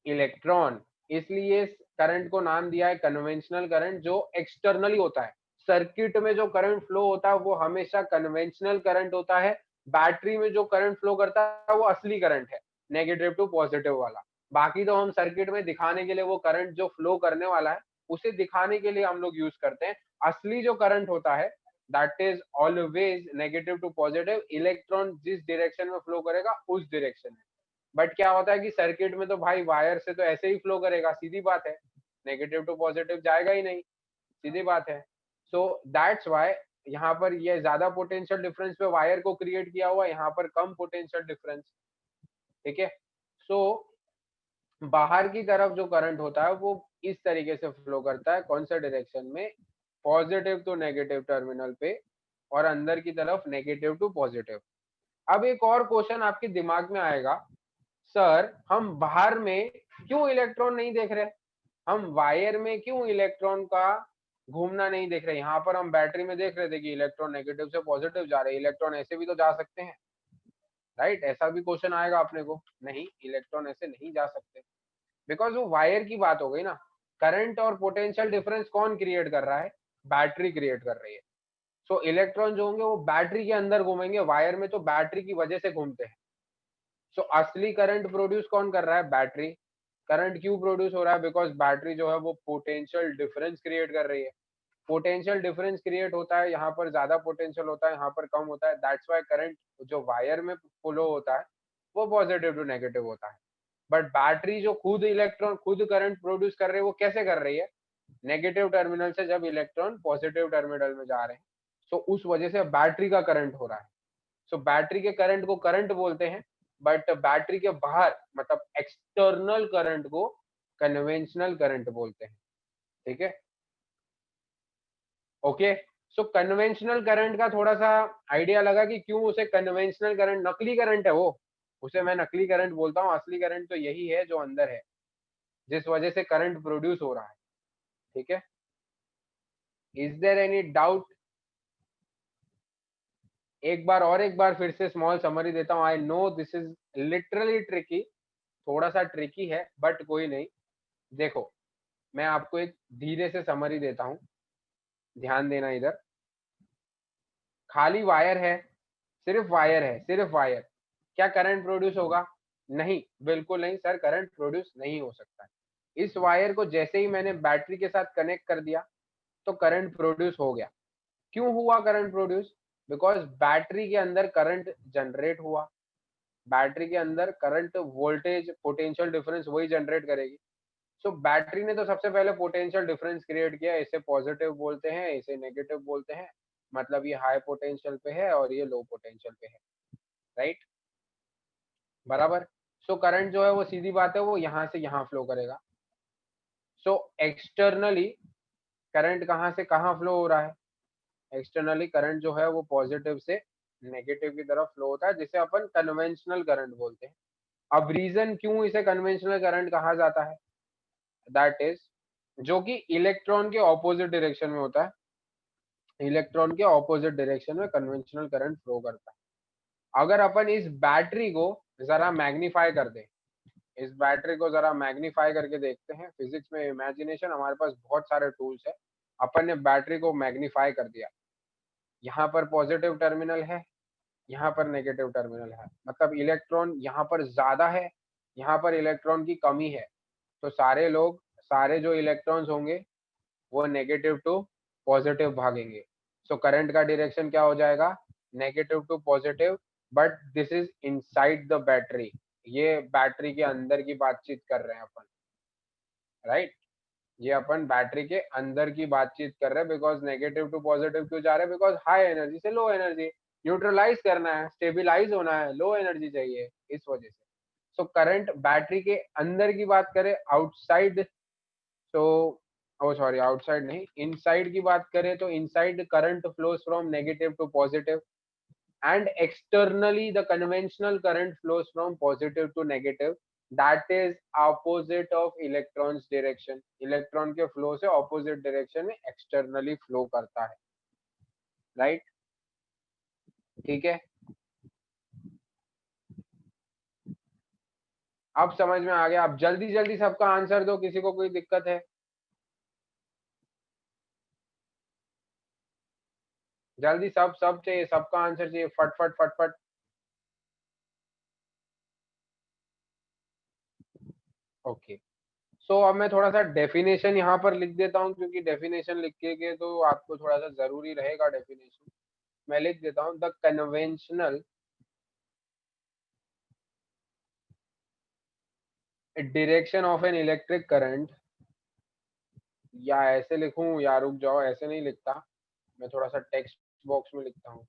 Speaker 1: electron, इसलिए करंट को नाम दिया है कन्वेंशनल करंट, जो एक्सटर्नली होता है। सर्किट में जो करंट फ्लो होता है वो हमेशा कन्वेंशनल करंट होता है, बैटरी में जो करंट फ्लो करता है वो असली करंट है, नेगेटिव टू पॉजिटिव वाला। बाकी तो हम सर्किट में दिखाने के लिए वो करंट जो फ्लो करने वाला है उसे दिखाने के लिए हम लोग यूज करते हैं। असली जो करंट होता है that is always negative to positive, electron जिस डायरेक्शन में फ्लो करेगा उस डायरेक्शन में। बट क्या होता है कि सर्किट में तो भाई वायर से तो ऐसे ही फ्लो करेगा, सीधी बात है, नेगेटिव टू पॉजिटिव जाएगा ही नहीं, सीधी बात है। सो दैट्स व्हाई यहाँ पर ये ज्यादा पोटेंशियल डिफरेंस पे वायर को क्रिएट किया हुआ, यहाँ पर कम पोटेंशियल डिफरेंस, ठीक है। सो बाहर की तरफ जो करंट होता है वो इस तरीके से फ्लो करता है, कौन सा डायरेक्शन में, पॉजिटिव टू नेगेटिव टर्मिनल पे, और अंदर की तरफ नेगेटिव टू पॉजिटिव। अब एक और क्वेश्चन आपके दिमाग में आएगा, सर हम बाहर में क्यों इलेक्ट्रॉन नहीं देख रहे, हम वायर में क्यों इलेक्ट्रॉन का घूमना नहीं देख रहे, यहाँ पर हम बैटरी में देख रहे थे कि इलेक्ट्रॉन नेगेटिव से पॉजिटिव जा रहे हैं, इलेक्ट्रॉन ऐसे भी तो जा सकते हैं, राइट, ऐसा भी क्वेश्चन आएगा अपने को, नहीं इलेक्ट्रॉन ऐसे नहीं जा सकते, बिकॉज वो वायर की बात हो गई ना। करंट और पोटेंशियल डिफरेंस कौन क्रिएट कर रहा है, बैटरी क्रिएट कर रही है। सो इलेक्ट्रॉन जो होंगे वो बैटरी के अंदर घूमेंगे, वायर में तो बैटरी की वजह से घूमते हैं। सो असली करंट प्रोड्यूस कौन कर रहा है, बैटरी। करंट क्यों प्रोड्यूस हो रहा है, बिकॉज बैटरी जो है वो पोटेंशियल डिफरेंस क्रिएट कर रही है। पोटेंशियल डिफरेंस क्रिएट होता है, यहाँ पर ज्यादा पोटेंशियल होता है, यहाँ पर कम होता है, दैट्स वाई करंट जो वायर में फ्लो होता है वो पॉजिटिव टू नेगेटिव होता है। बट बैटरी जो खुद इलेक्ट्रॉन खुद करंट प्रोड्यूस कर रही है, वो कैसे कर रही है, नेगेटिव टर्मिनल से जब इलेक्ट्रॉन पॉजिटिव टर्मिनल में जा रहे हैं, सो उस वजह से बैटरी का करंट हो रहा है। सो बैटरी के करंट को करंट बोलते हैं, बट बैटरी के बाहर मतलब एक्सटर्नल करंट को कन्वेंशनल करंट बोलते हैं, ठीक है, ओके। सो कन्वेंशनल करंट का थोड़ा सा आइडिया लगा कि क्यों उसे कन्वेंशनल करंट, नकली करंट है वो, उसे मैं नकली करंट बोलता हूँ, असली करंट तो यही है जो अंदर है, जिस वजह से करंट प्रोड्यूस हो रहा है, ठीक है। इज देयर एनी डाउट, एक बार फिर से स्मॉल समरी देता हूँ, I know this is literally tricky, थोड़ा सा ट्रिकी है बट कोई नहीं। देखो मैं आपको एक धीरे से समरी देता हूँ, ध्यान देना इधर। खाली वायर है, सिर्फ वायर है, सिर्फ वायर, क्या करंट प्रोड्यूस होगा, नहीं, बिल्कुल नहीं सर, करंट प्रोड्यूस नहीं हो सकता है। इस वायर को जैसे ही मैंने बैटरी के साथ कनेक्ट कर दिया तो करंट प्रोड्यूस हो गया। क्यों हुआ करंट प्रोड्यूस, बिकॉज बैटरी के अंदर करंट जनरेट हुआ, बैटरी के अंदर करंट वोल्टेज पोटेंशियल डिफरेंस वही जनरेट करेगी। सो बैटरी ने तो सबसे पहले पोटेंशियल डिफरेंस क्रिएट किया, इसे पॉजिटिव बोलते हैं, इसे नेगेटिव बोलते हैं, मतलब ये हाई पोटेंशियल पे है और ये लो पोटेंशियल पे है, राइट, बराबर। सो करंट जो है वो सीधी बात है, वो यहाँ से यहाँ फ्लो करेगा। सो एक्सटर्नली करंट कहाँ से कहाँ फ्लो हो रहा है, एक्सटर्नली करंट जो है वो पॉजिटिव से नेगेटिव की तरफ फ्लो होता है, जिसे अपन कन्वेंशनल करंट बोलते हैं। अब रीजन क्यों इसे कन्वेंशनल करंट कहा जाता है, दैट इज जो कि इलेक्ट्रॉन के ऑपोजिट डायरेक्शन में होता है, इलेक्ट्रॉन के ऑपोजिट डायरेक्शन में कन्वेंशनल करंट फ्लो करता है। अगर अपन इस बैटरी को जरा मैग्नीफाई कर दें, इस बैटरी को जरा मैग्नीफाई करके देखते हैं, फिजिक्स में इमेजिनेशन, हमारे पास बहुत सारे टूल्स है। अपन ने बैटरी को मैग्नीफाई कर दिया, यहाँ पर पॉजिटिव टर्मिनल है, यहाँ पर नेगेटिव टर्मिनल है, मतलब इलेक्ट्रॉन यहाँ पर ज्यादा है, यहाँ पर इलेक्ट्रॉन की कमी है, तो सारे लोग, सारे जो इलेक्ट्रॉन्स होंगे वो नेगेटिव टू पॉजिटिव भागेंगे। सो करंट का डायरेक्शन क्या हो जाएगा, negative to positive, but this is inside the battery, ये बैटरी के अंदर की बातचीत कर रहे हैं अपन, राइट। ये अपन बैटरी के अंदर की बातचीत कर रहे हैं, बिकॉज नेगेटिव टू पॉजिटिव क्यों जा रहे हैं, बिकॉज हाई एनर्जी से लो एनर्जी, न्यूट्रलाइज करना है, स्टेबिलाईज होना है, लो एनर्जी चाहिए, इस वजह से। सो करंट बैटरी के अंदर की बात करें, आउटसाइड, तो ओ सॉरी आउटसाइड नहीं, इनसाइड की बात करें तो inside current flows from negative to positive, and externally the conventional current flows from positive to negative, that is opposite of electrons direction, electron के फ्लो से ऑपोजिट डायरेक्शन में एक्सटर्नली फ्लो करता है, राइट right? ठीक है, अब समझ में आ गया। अब जल्दी जल्दी सबका आंसर दो, किसी को कोई दिक्कत है? जल्दी सब सब चाहिए, सबका आंसर चाहिए, फट फट फट फट। ओके, सो अब मैं थोड़ा सा डेफिनेशन यहाँ पर लिख देता हूँ, क्योंकि डेफिनेशन लिख के तो आपको थोड़ा सा जरूरी रहेगा डेफिनेशन। मैं लिख देता हूँ, the conventional direction of an electric current, या ऐसे लिखूं या रुक जाओ, ऐसे नहीं लिखता, मैं थोड़ा सा टेक्स्ट बॉक्स में लिखता हूँ,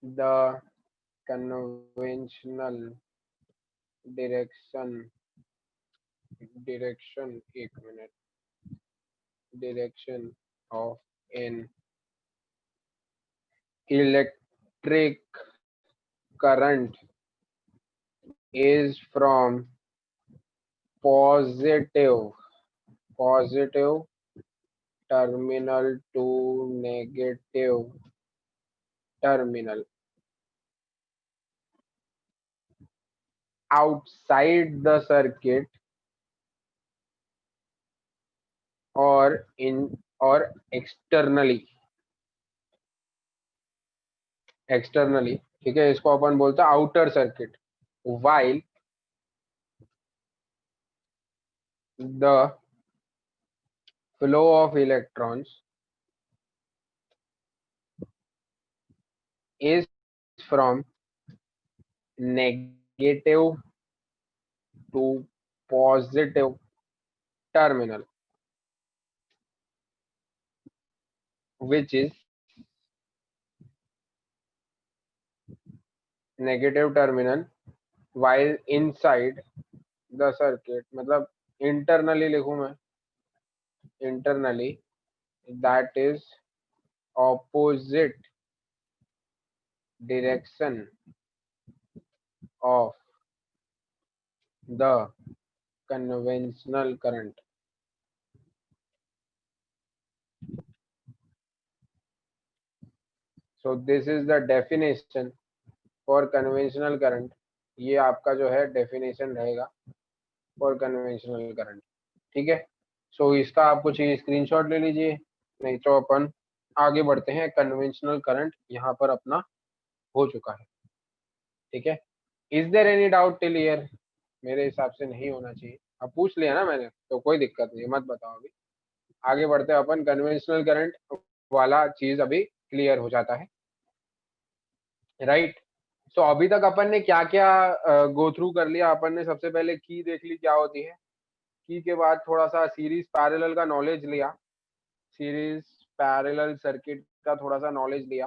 Speaker 1: द कन्वेंशनल डायरेक्शन, डायरेक्शन एक minute, direction of an electric current is from positive terminal to negative terminal outside the circuit or in or externally, ठीक है, इसको अपन बोलते हैं outer circuit, while the flow of electrons is from negative to positive terminal, which is negative terminal, while inside the circuit, मतलब internally लिखूं मैं, internally, that is opposite direction of the conventional current. So this is the definition for conventional current. ये आपका जो है डेफिनेशन रहेगा फॉर कन्वेंशनल करंट, ठीक है। सो इसका आपको चाहिए स्क्रीनशॉट ले लीजिए, नहीं तो अपन आगे बढ़ते हैं। कन्वेंशनल करंट यहाँ पर अपना हो चुका है, ठीक है। Is there any doubt till here? मेरे हिसाब से नहीं होना चाहिए, अब पूछ लिया ना मैंने तो कोई दिक्कत नहीं, मत बताओ अभी। आगे बढ़ते हैं अपन, कन्वेंशनल करंट वाला चीज अभी क्लियर हो जाता है, राइट। सो अभी तक अपन ने क्या क्या गो थ्रू कर लिया। अपन ने सबसे पहले की देख ली क्या होती है, की के बाद थोड़ा सा सीरीज पैरेलल का नॉलेज लिया, सीरीज पैरेलल सर्किट का थोड़ा सा नॉलेज लिया,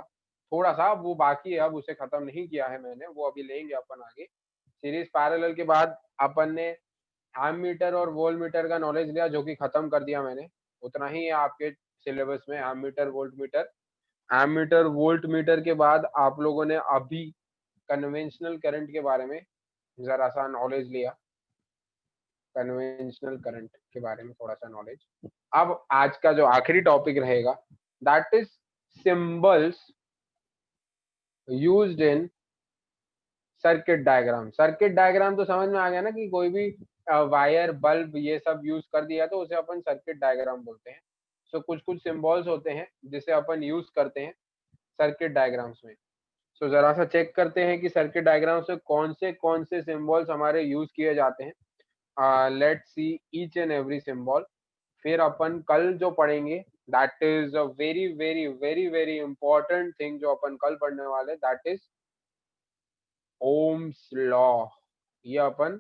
Speaker 1: थोड़ा सा वो बाकी है, अब उसे खत्म नहीं किया है मैंने, वो अभी लेंगे अपन आगे। सीरीज पैरेलल के बाद अपन ने एमीटर और वोल्ट मीटर का नॉलेज लिया, जो कि खत्म कर दिया मैंने, उतना ही है आपके सिलेबस में, ammeter voltmeter. Ammeter voltmeter के बाद आप लोगों ने अभी कन्वेंशनल करंट के बारे में जरा सा नॉलेज लिया, कन्वेंशनल करंट के बारे में थोड़ा सा नॉलेज। अब आज का जो आखिरी टॉपिक रहेगा, that is symbols used in circuit diagram. Circuit diagram तो समझ में आ गया ना, कि कोई भी वायर बल्ब ये सब यूज कर दिया तो उसे अपन सर्किट डायग्राम बोलते हैं। सो कुछ कुछ सिंबल्स होते हैं जिसे अपन यूज करते हैं सर्किट डायग्राम्स में। सो जरा सा चेक करते हैं कि सर्किट डायग्राम से कौन से सिंबल्स हमारे यूज किए जाते हैं। Let's see each and every symbol. फिर अपन कल जो पढ़ेंगे, that is a very very very very important thing जो अपन कल पढ़ने वाले, दैट इज ओम्स लॉ। ये अपन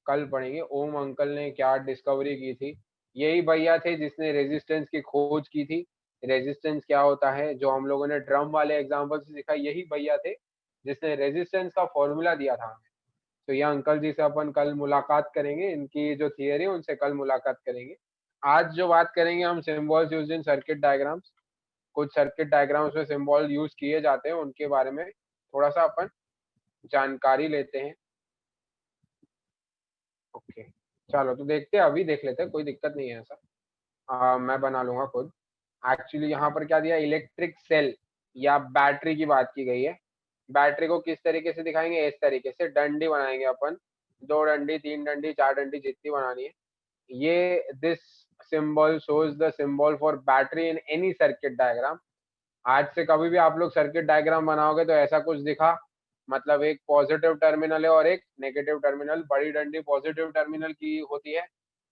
Speaker 1: कल पढ़ेंगे। ओम अंकल ने क्या डिस्कवरी की थी, यही भैया थे जिसने रेजिस्टेंस की खोज की थी। रेजिस्टेंस क्या होता है, जो हम लोगों ने ड्रम वाले एग्जाम्पल से सीखा, यही भैया थे जिसने रेजिस्टेंस का फॉर्मूला दिया था हमें। तो ये अंकल जी से अपन कल मुलाकात करेंगे, इनकी जो थियरी है उनसे कल मुलाकात करेंगे। आज जो बात करेंगे हम symbols used in circuit diagrams, कुछ सर्किट डायग्राम्स में सिंबल यूज किए जाते हैं, उनके बारे में थोड़ा सा अपन जानकारी लेते हैं। ओके, चलो तो देखते हैं, अभी देख लेते हैं, कोई दिक्कत नहीं है ऐसा। मैं बना लूंगा खुद। एक्चुअली यहाँ पर क्या दिया, इलेक्ट्रिक सेल या बैटरी की बात की गई है। बैटरी को किस तरीके से दिखाएंगे, इस तरीके से डंडी बनाएंगे अपन, 2 डंडी, 3 डंडी, 4 डंडी, जितनी बनानी है। ये this symbol shows the symbol for battery in any circuit diagram. आज से कभी भी आप लोग सर्किट डायग्राम बनाओगे तो ऐसा कुछ दिखा, मतलब एक पॉजिटिव टर्मिनल है और एक नेगेटिव टर्मिनल। बड़ी डंडी पॉजिटिव टर्मिनल की होती है,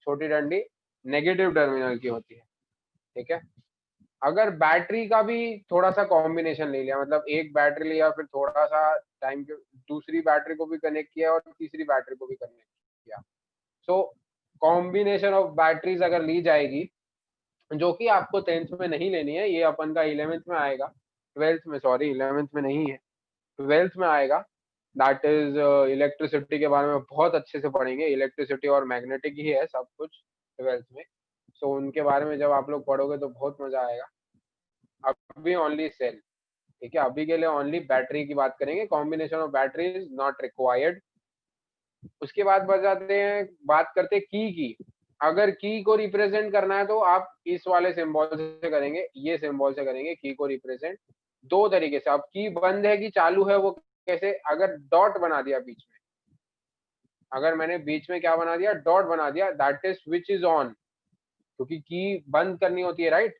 Speaker 1: छोटी डंडी नेगेटिव टर्मिनल की होती है। ठीक है, अगर बैटरी का भी थोड़ा सा कॉम्बिनेशन ले लिया, मतलब एक बैटरी लिया, फिर थोड़ा सा टाइम के दूसरी बैटरी को भी कनेक्ट किया और तीसरी बैटरी को भी कनेक्ट किया, सो कॉम्बिनेशन ऑफ बैटरीज अगर ली जाएगी, जो कि आपको 10th में नहीं लेनी है, ये अपन का 11th में आएगा, 12th में, सॉरी 11th में नहीं है, 12th में आएगा। दैट इज इलेक्ट्रिसिटी के बारे में बहुत अच्छे से पढ़ेंगे, इलेक्ट्रिसिटी और मैग्नेटिक ही है सब कुछ 12th में। सो उनके बारे में जब आप लोग पढ़ोगे तो बहुत मजा आएगा। अभी ओनली सेल, ठीक है, अभी के लिए ओनली बैटरी की बात करेंगे। Combination of battery is not required. उसके बाद बढ़ जाते हैं, बात करते हैं की। अगर की को रिप्रेजेंट करना है तो आप इस वाले सिंबल से करेंगे, ये सिंबल से करेंगे की को रिप्रेजेंट दो तरीके से। अब की बंद है कि चालू है, वो कैसे, अगर डॉट बना दिया बीच में, अगर मैंने बीच में क्या बना दिया, डॉट बना दिया, that is switch is on, क्योंकि की बंद करनी होती है, राइट।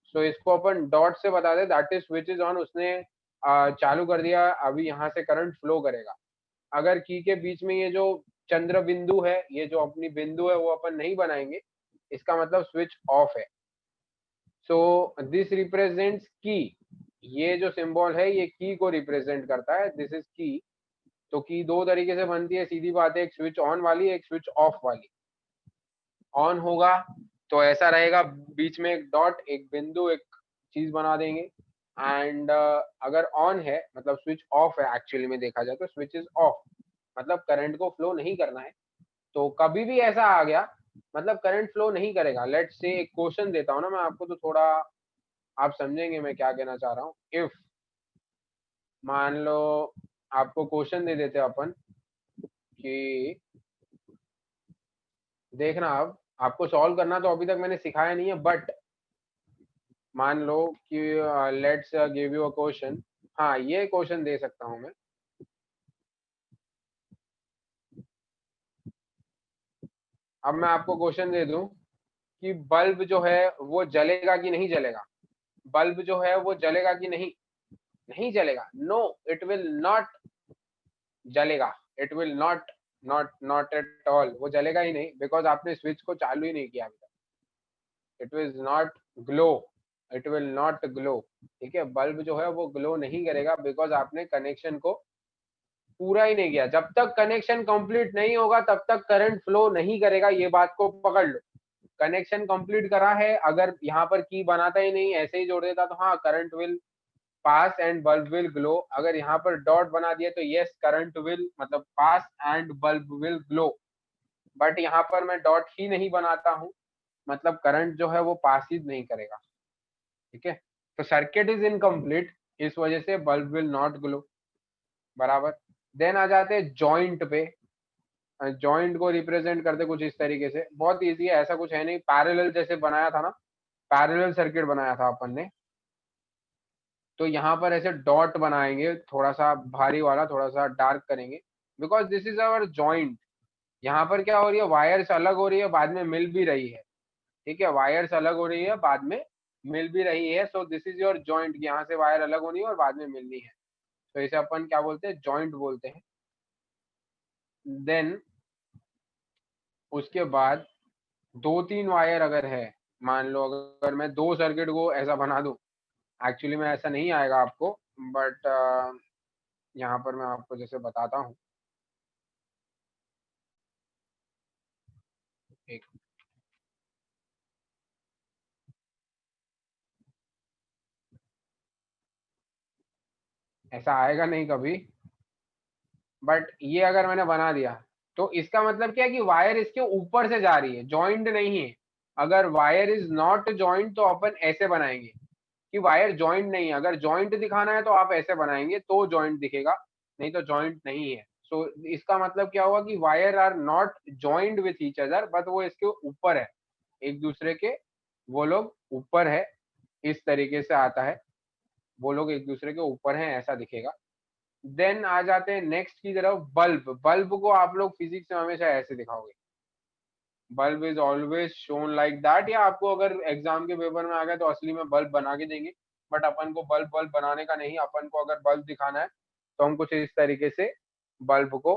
Speaker 1: सो इसको अपन डॉट से बता दे, that is switch is on, उसने चालू कर दिया, अभी यहाँ से करंट फ्लो करेगा। अगर की के बीच में ये जो चंद्र बिंदु है, ये जो अपनी बिंदु है, वो अपन नहीं बनाएंगे, इसका मतलब स्विच ऑफ है। सो दिस रिप्रेजेंट्स की, ये जो सिंबल है ये की को रिप्रेजेंट करता है, दिस इज की। तो की दो तरीके से बनती है, सीधी बात है, एक स्विच ऑन वाली, एक स्विच ऑफ वाली। ऑन होगा तो ऐसा रहेगा, बीच में एक डॉट, एक बिंदु, एक चीज बना देंगे। एंड अगर ऑन है मतलब स्विच ऑफ है, एक्चुअली में देखा जाए तो स्विच इज ऑफ, मतलब करंट को फ्लो नहीं करना है। तो कभी भी ऐसा आ गया मतलब करंट फ्लो नहीं करेगा। लेट्स से एक क्वेश्चन देता हूँ ना मैं आपको, तो थोड़ा आप समझेंगे मैं क्या कहना चाह रहा हूँ। इफ मान लो आपको क्वेश्चन दे देते अपन कि, देखना अब आपको सॉल्व करना तो अभी तक मैंने सिखाया नहीं है, बट मान लो कि let's give you a question. हाँ, ये क्वेश्चन दे सकता हूँ मैं। अब मैं आपको क्वेश्चन दे दूं कि बल्ब जो है वो जलेगा कि नहीं जलेगा, बल्ब जो है वो जलेगा कि नहीं, नहीं जलेगा, नो, इट विल नॉट जलेगा, it will not, not at all, वो जलेगा ही नहीं, बिकॉज आपने स्विच को चालू ही नहीं किया अभी तक। It will not glow, it will not glow, ठीक है, बल्ब जो है वो ग्लो नहीं करेगा, बिकॉज आपने कनेक्शन को पूरा ही नहीं किया। जब तक कनेक्शन कंप्लीट नहीं होगा तब तक करंट फ्लो नहीं करेगा, ये बात को पकड़ लो। कनेक्शन कंप्लीट करा है, अगर यहाँ पर की बनाता ही नहीं, ऐसे ही जोड़ देता, तो हाँ current will pass and bulb will glow. अगर यहाँ पर डॉट बना दिया तो यस, करंट विल मतलब pass and bulb will glow. But यहाँ पर मैं डॉट ही नहीं बनाता हूँ, मतलब करंट जो है वो पास ही नहीं करेगा, ठीक है। तो सर्किट इज इनकम्प्लीट, इस वजह से बल्ब विल नॉट ग्लो, बराबर। देन आ जाते हैं जॉइंट पे। जॉइंट को रिप्रेजेंट करते कुछ इस तरीके से, बहुत इजी है, ऐसा कुछ है नहीं, पैरेलल जैसे बनाया था ना, पैरेलल सर्किट बनाया था अपन ने, तो यहाँ पर ऐसे डॉट बनाएंगे, थोड़ा सा भारी वाला, थोड़ा सा डार्क करेंगे, because this is our joint. यहाँ पर क्या हो रही है, वायर्स अलग हो रही है, बाद में मिल भी रही है, ठीक है, वायर्स अलग हो रही है, बाद में मिल भी रही है। So this is your joint, यहाँ से वायर अलग होनी है और बाद में मिलनी है, तो इसे अपन क्या बोलते हैं, जॉइंट बोलते हैं। देन उसके बाद 2-3 वायर अगर है, मान लो अगर मैं दो सर्किट को ऐसा बना दूं, एक्चुअली में ऐसा नहीं आएगा आपको, बट यहाँ पर मैं आपको जैसे बताता हूँ। एक ऐसा आएगा नहीं कभी, बट ये अगर मैंने बना दिया तो इसका मतलब क्या है कि वायर इसके ऊपर से जा रही है, जॉइंट नहीं है। अगर वायर इज नॉट जॉइंट तो अपन ऐसे बनाएंगे कि वायर जॉइंट नहीं है। अगर जॉइंट दिखाना है तो आप ऐसे बनाएंगे तो जॉइंट दिखेगा, नहीं तो जॉइंट नहीं है। सो इसका मतलब क्या हुआ कि wire are not joint with each other, but वो इसके ऊपर है एक दूसरे के, वो लोग ऊपर है, इस तरीके से आता है, वो लोग एक दूसरे के ऊपर हैं ऐसा दिखेगा। देन आ जाते हैं नेक्स्ट की तरफ, बल्ब। बल्ब को आप लोग फिजिक्स में हमेशा ऐसे दिखाओगे, bulb is always shown like that, या आपको अगर एग्जाम के पेपर में आ गया तो असली में बल्ब बना के देंगे, बट अपन को बल्ब बल्ब बनाने का नहीं, अपन को अगर बल्ब दिखाना है तो हम कुछ इस तरीके से बल्ब को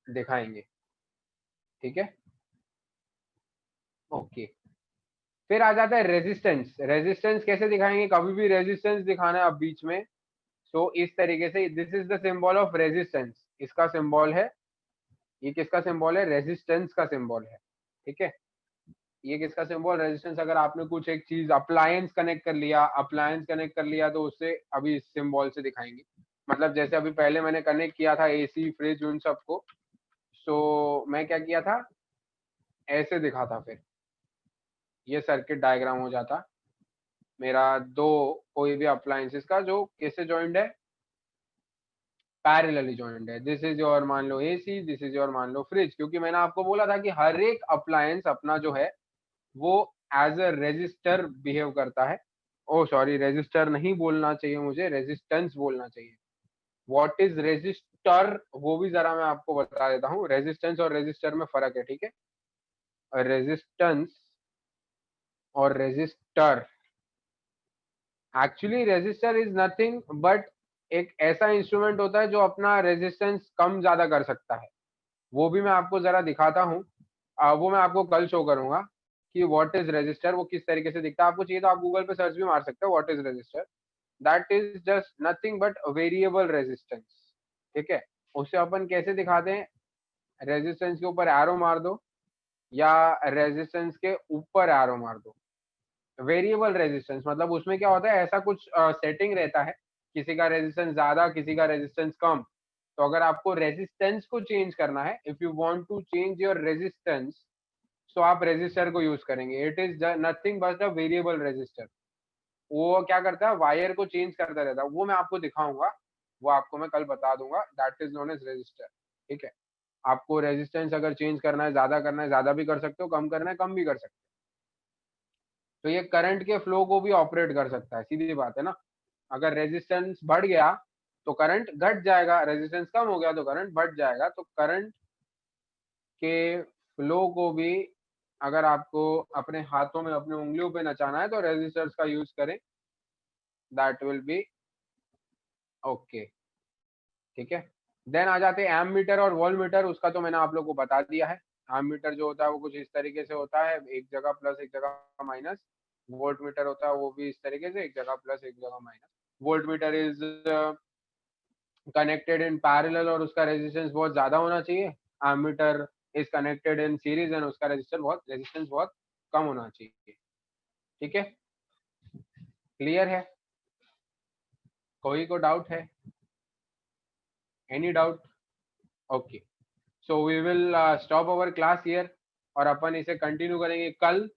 Speaker 1: दिखाएंगे, ठीक है। ओके, फिर आ जाता है रेजिस्टेंस। रेजिस्टेंस कैसे दिखाएंगे, कभी भी रेजिस्टेंस दिखाना है अब बीच में, तो इस तरीके से, this is the symbol of resistance, इसका सिंबल है, ये किसका सिंबल है, रेजिस्टेंस का सिंबल है, ठीक है। ये किसका सिंबल, रेजिस्टेंस। अगर आपने कुछ एक चीज अप्लायंस कनेक्ट कर लिया, अप्लायंस कनेक्ट कर लिया तो उससे अभी इस सिंबल से दिखाएंगे। मतलब जैसे अभी पहले मैंने कनेक्ट किया था एसी फ्रिज उन सबको, सो मैं क्या किया था, ऐसे दिखा था, फिर ये सर्किट डायग्राम हो जाता मेरा दो कोई भी अप्लायंसेस का जो कैसे जॉइंट है, पैरेलली जॉइंट है। दिस इज योर मान लो एसी, दिस इज योर मान लो फ्रिज, क्योंकि मैंने आपको बोला था कि हर एक अप्लायंस अपना जो है वो एज अ रेजिस्टर बिहेव करता है। ओ सॉरी, रेजिस्टर नहीं बोलना चाहिए मुझे, रेजिस्टेंस बोलना चाहिए। व्हाट इज रेजिस्टर वो भी जरा मैं आपको बता देता हूँ, रेजिस्टेंस और रेजिस्टर में फर्क है, ठीक है। रेजिस्टेंस और resistor, actually resistor is nothing but एक ऐसा इंस्ट्रूमेंट होता है जो अपना रेजिस्टेंस कम ज्यादा कर सकता है। वो भी मैं आपको जरा दिखाता हूँ, वो मैं आपको कल शो करूंगा कि व्हाट इज रेजिस्टर, वो किस तरीके से दिखता है। आपको चाहिए तो आप गूगल पे सर्च भी मार सकते हो what is resistor. That is just nothing but variable resistance, ठीक है। उसे अपन कैसे दिखाते हैं, रेजिस्टेंस के ऊपर एरो मार दो या रेजिस्टेंस के ऊपर एरो मार दो। वेरिएबल रेजिस्टेंस मतलब उसमें क्या होता है, ऐसा कुछ सेटिंग रहता है, किसी का रेजिस्टेंस ज्यादा किसी का रेजिस्टेंस कम। तो अगर आपको रेजिस्टेंस को चेंज करना है, if you want to change your resistance, तो आप रेजिस्टर को यूज करेंगे। It is nothing but a variable resistor. वो क्या करता है, वायर को चेंज करता रहता है, वो मैं आपको दिखाऊंगा, वो आपको मैं कल बता दूंगा, that is known as resistor, ठीक है। आपको रेजिस्टेंस अगर चेंज करना है, ज्यादा करना है ज्यादा भी कर सकते हो, कम करना है कम भी कर सकते हो। तो ये करंट के फ्लो को भी ऑपरेट कर सकता है, सीधी बात है ना। अगर रेजिस्टेंस बढ़ गया तो करंट घट जाएगा, रेजिस्टेंस कम हो गया तो करंट बढ़ जाएगा। तो करंट के फ्लो को भी अगर आपको अपने हाथों में अपने उंगलियों पे नचाना है तो रेजिस्टर्स का यूज करें, दैट विल बी ओके, ठीक है। देन आ जाते हैं एम मीटर और वोल्ट मीटर। उसका तो मैंने आप लोग को बता दिया है। एम मीटर जो होता है वो कुछ इस तरीके से होता है, एक जगह प्लस एक जगह माइनस। वोल्ट मीटर होता है वो भी इस तरीके से, एक जगह प्लस एक जगह minus. Voltmeter is connected in parallel और उसका रेजिस्टेंस बहुत ज्यादा होना चाहिए। Ammeter is connected in series and उसका रेजिस्टेंस बहुत कम होना चाहिए, ठीक है। क्लियर है, कोई को डाउट है, any doubt? Okay, so we will stop our class here और अपन इसे कंटिन्यू करेंगे कल।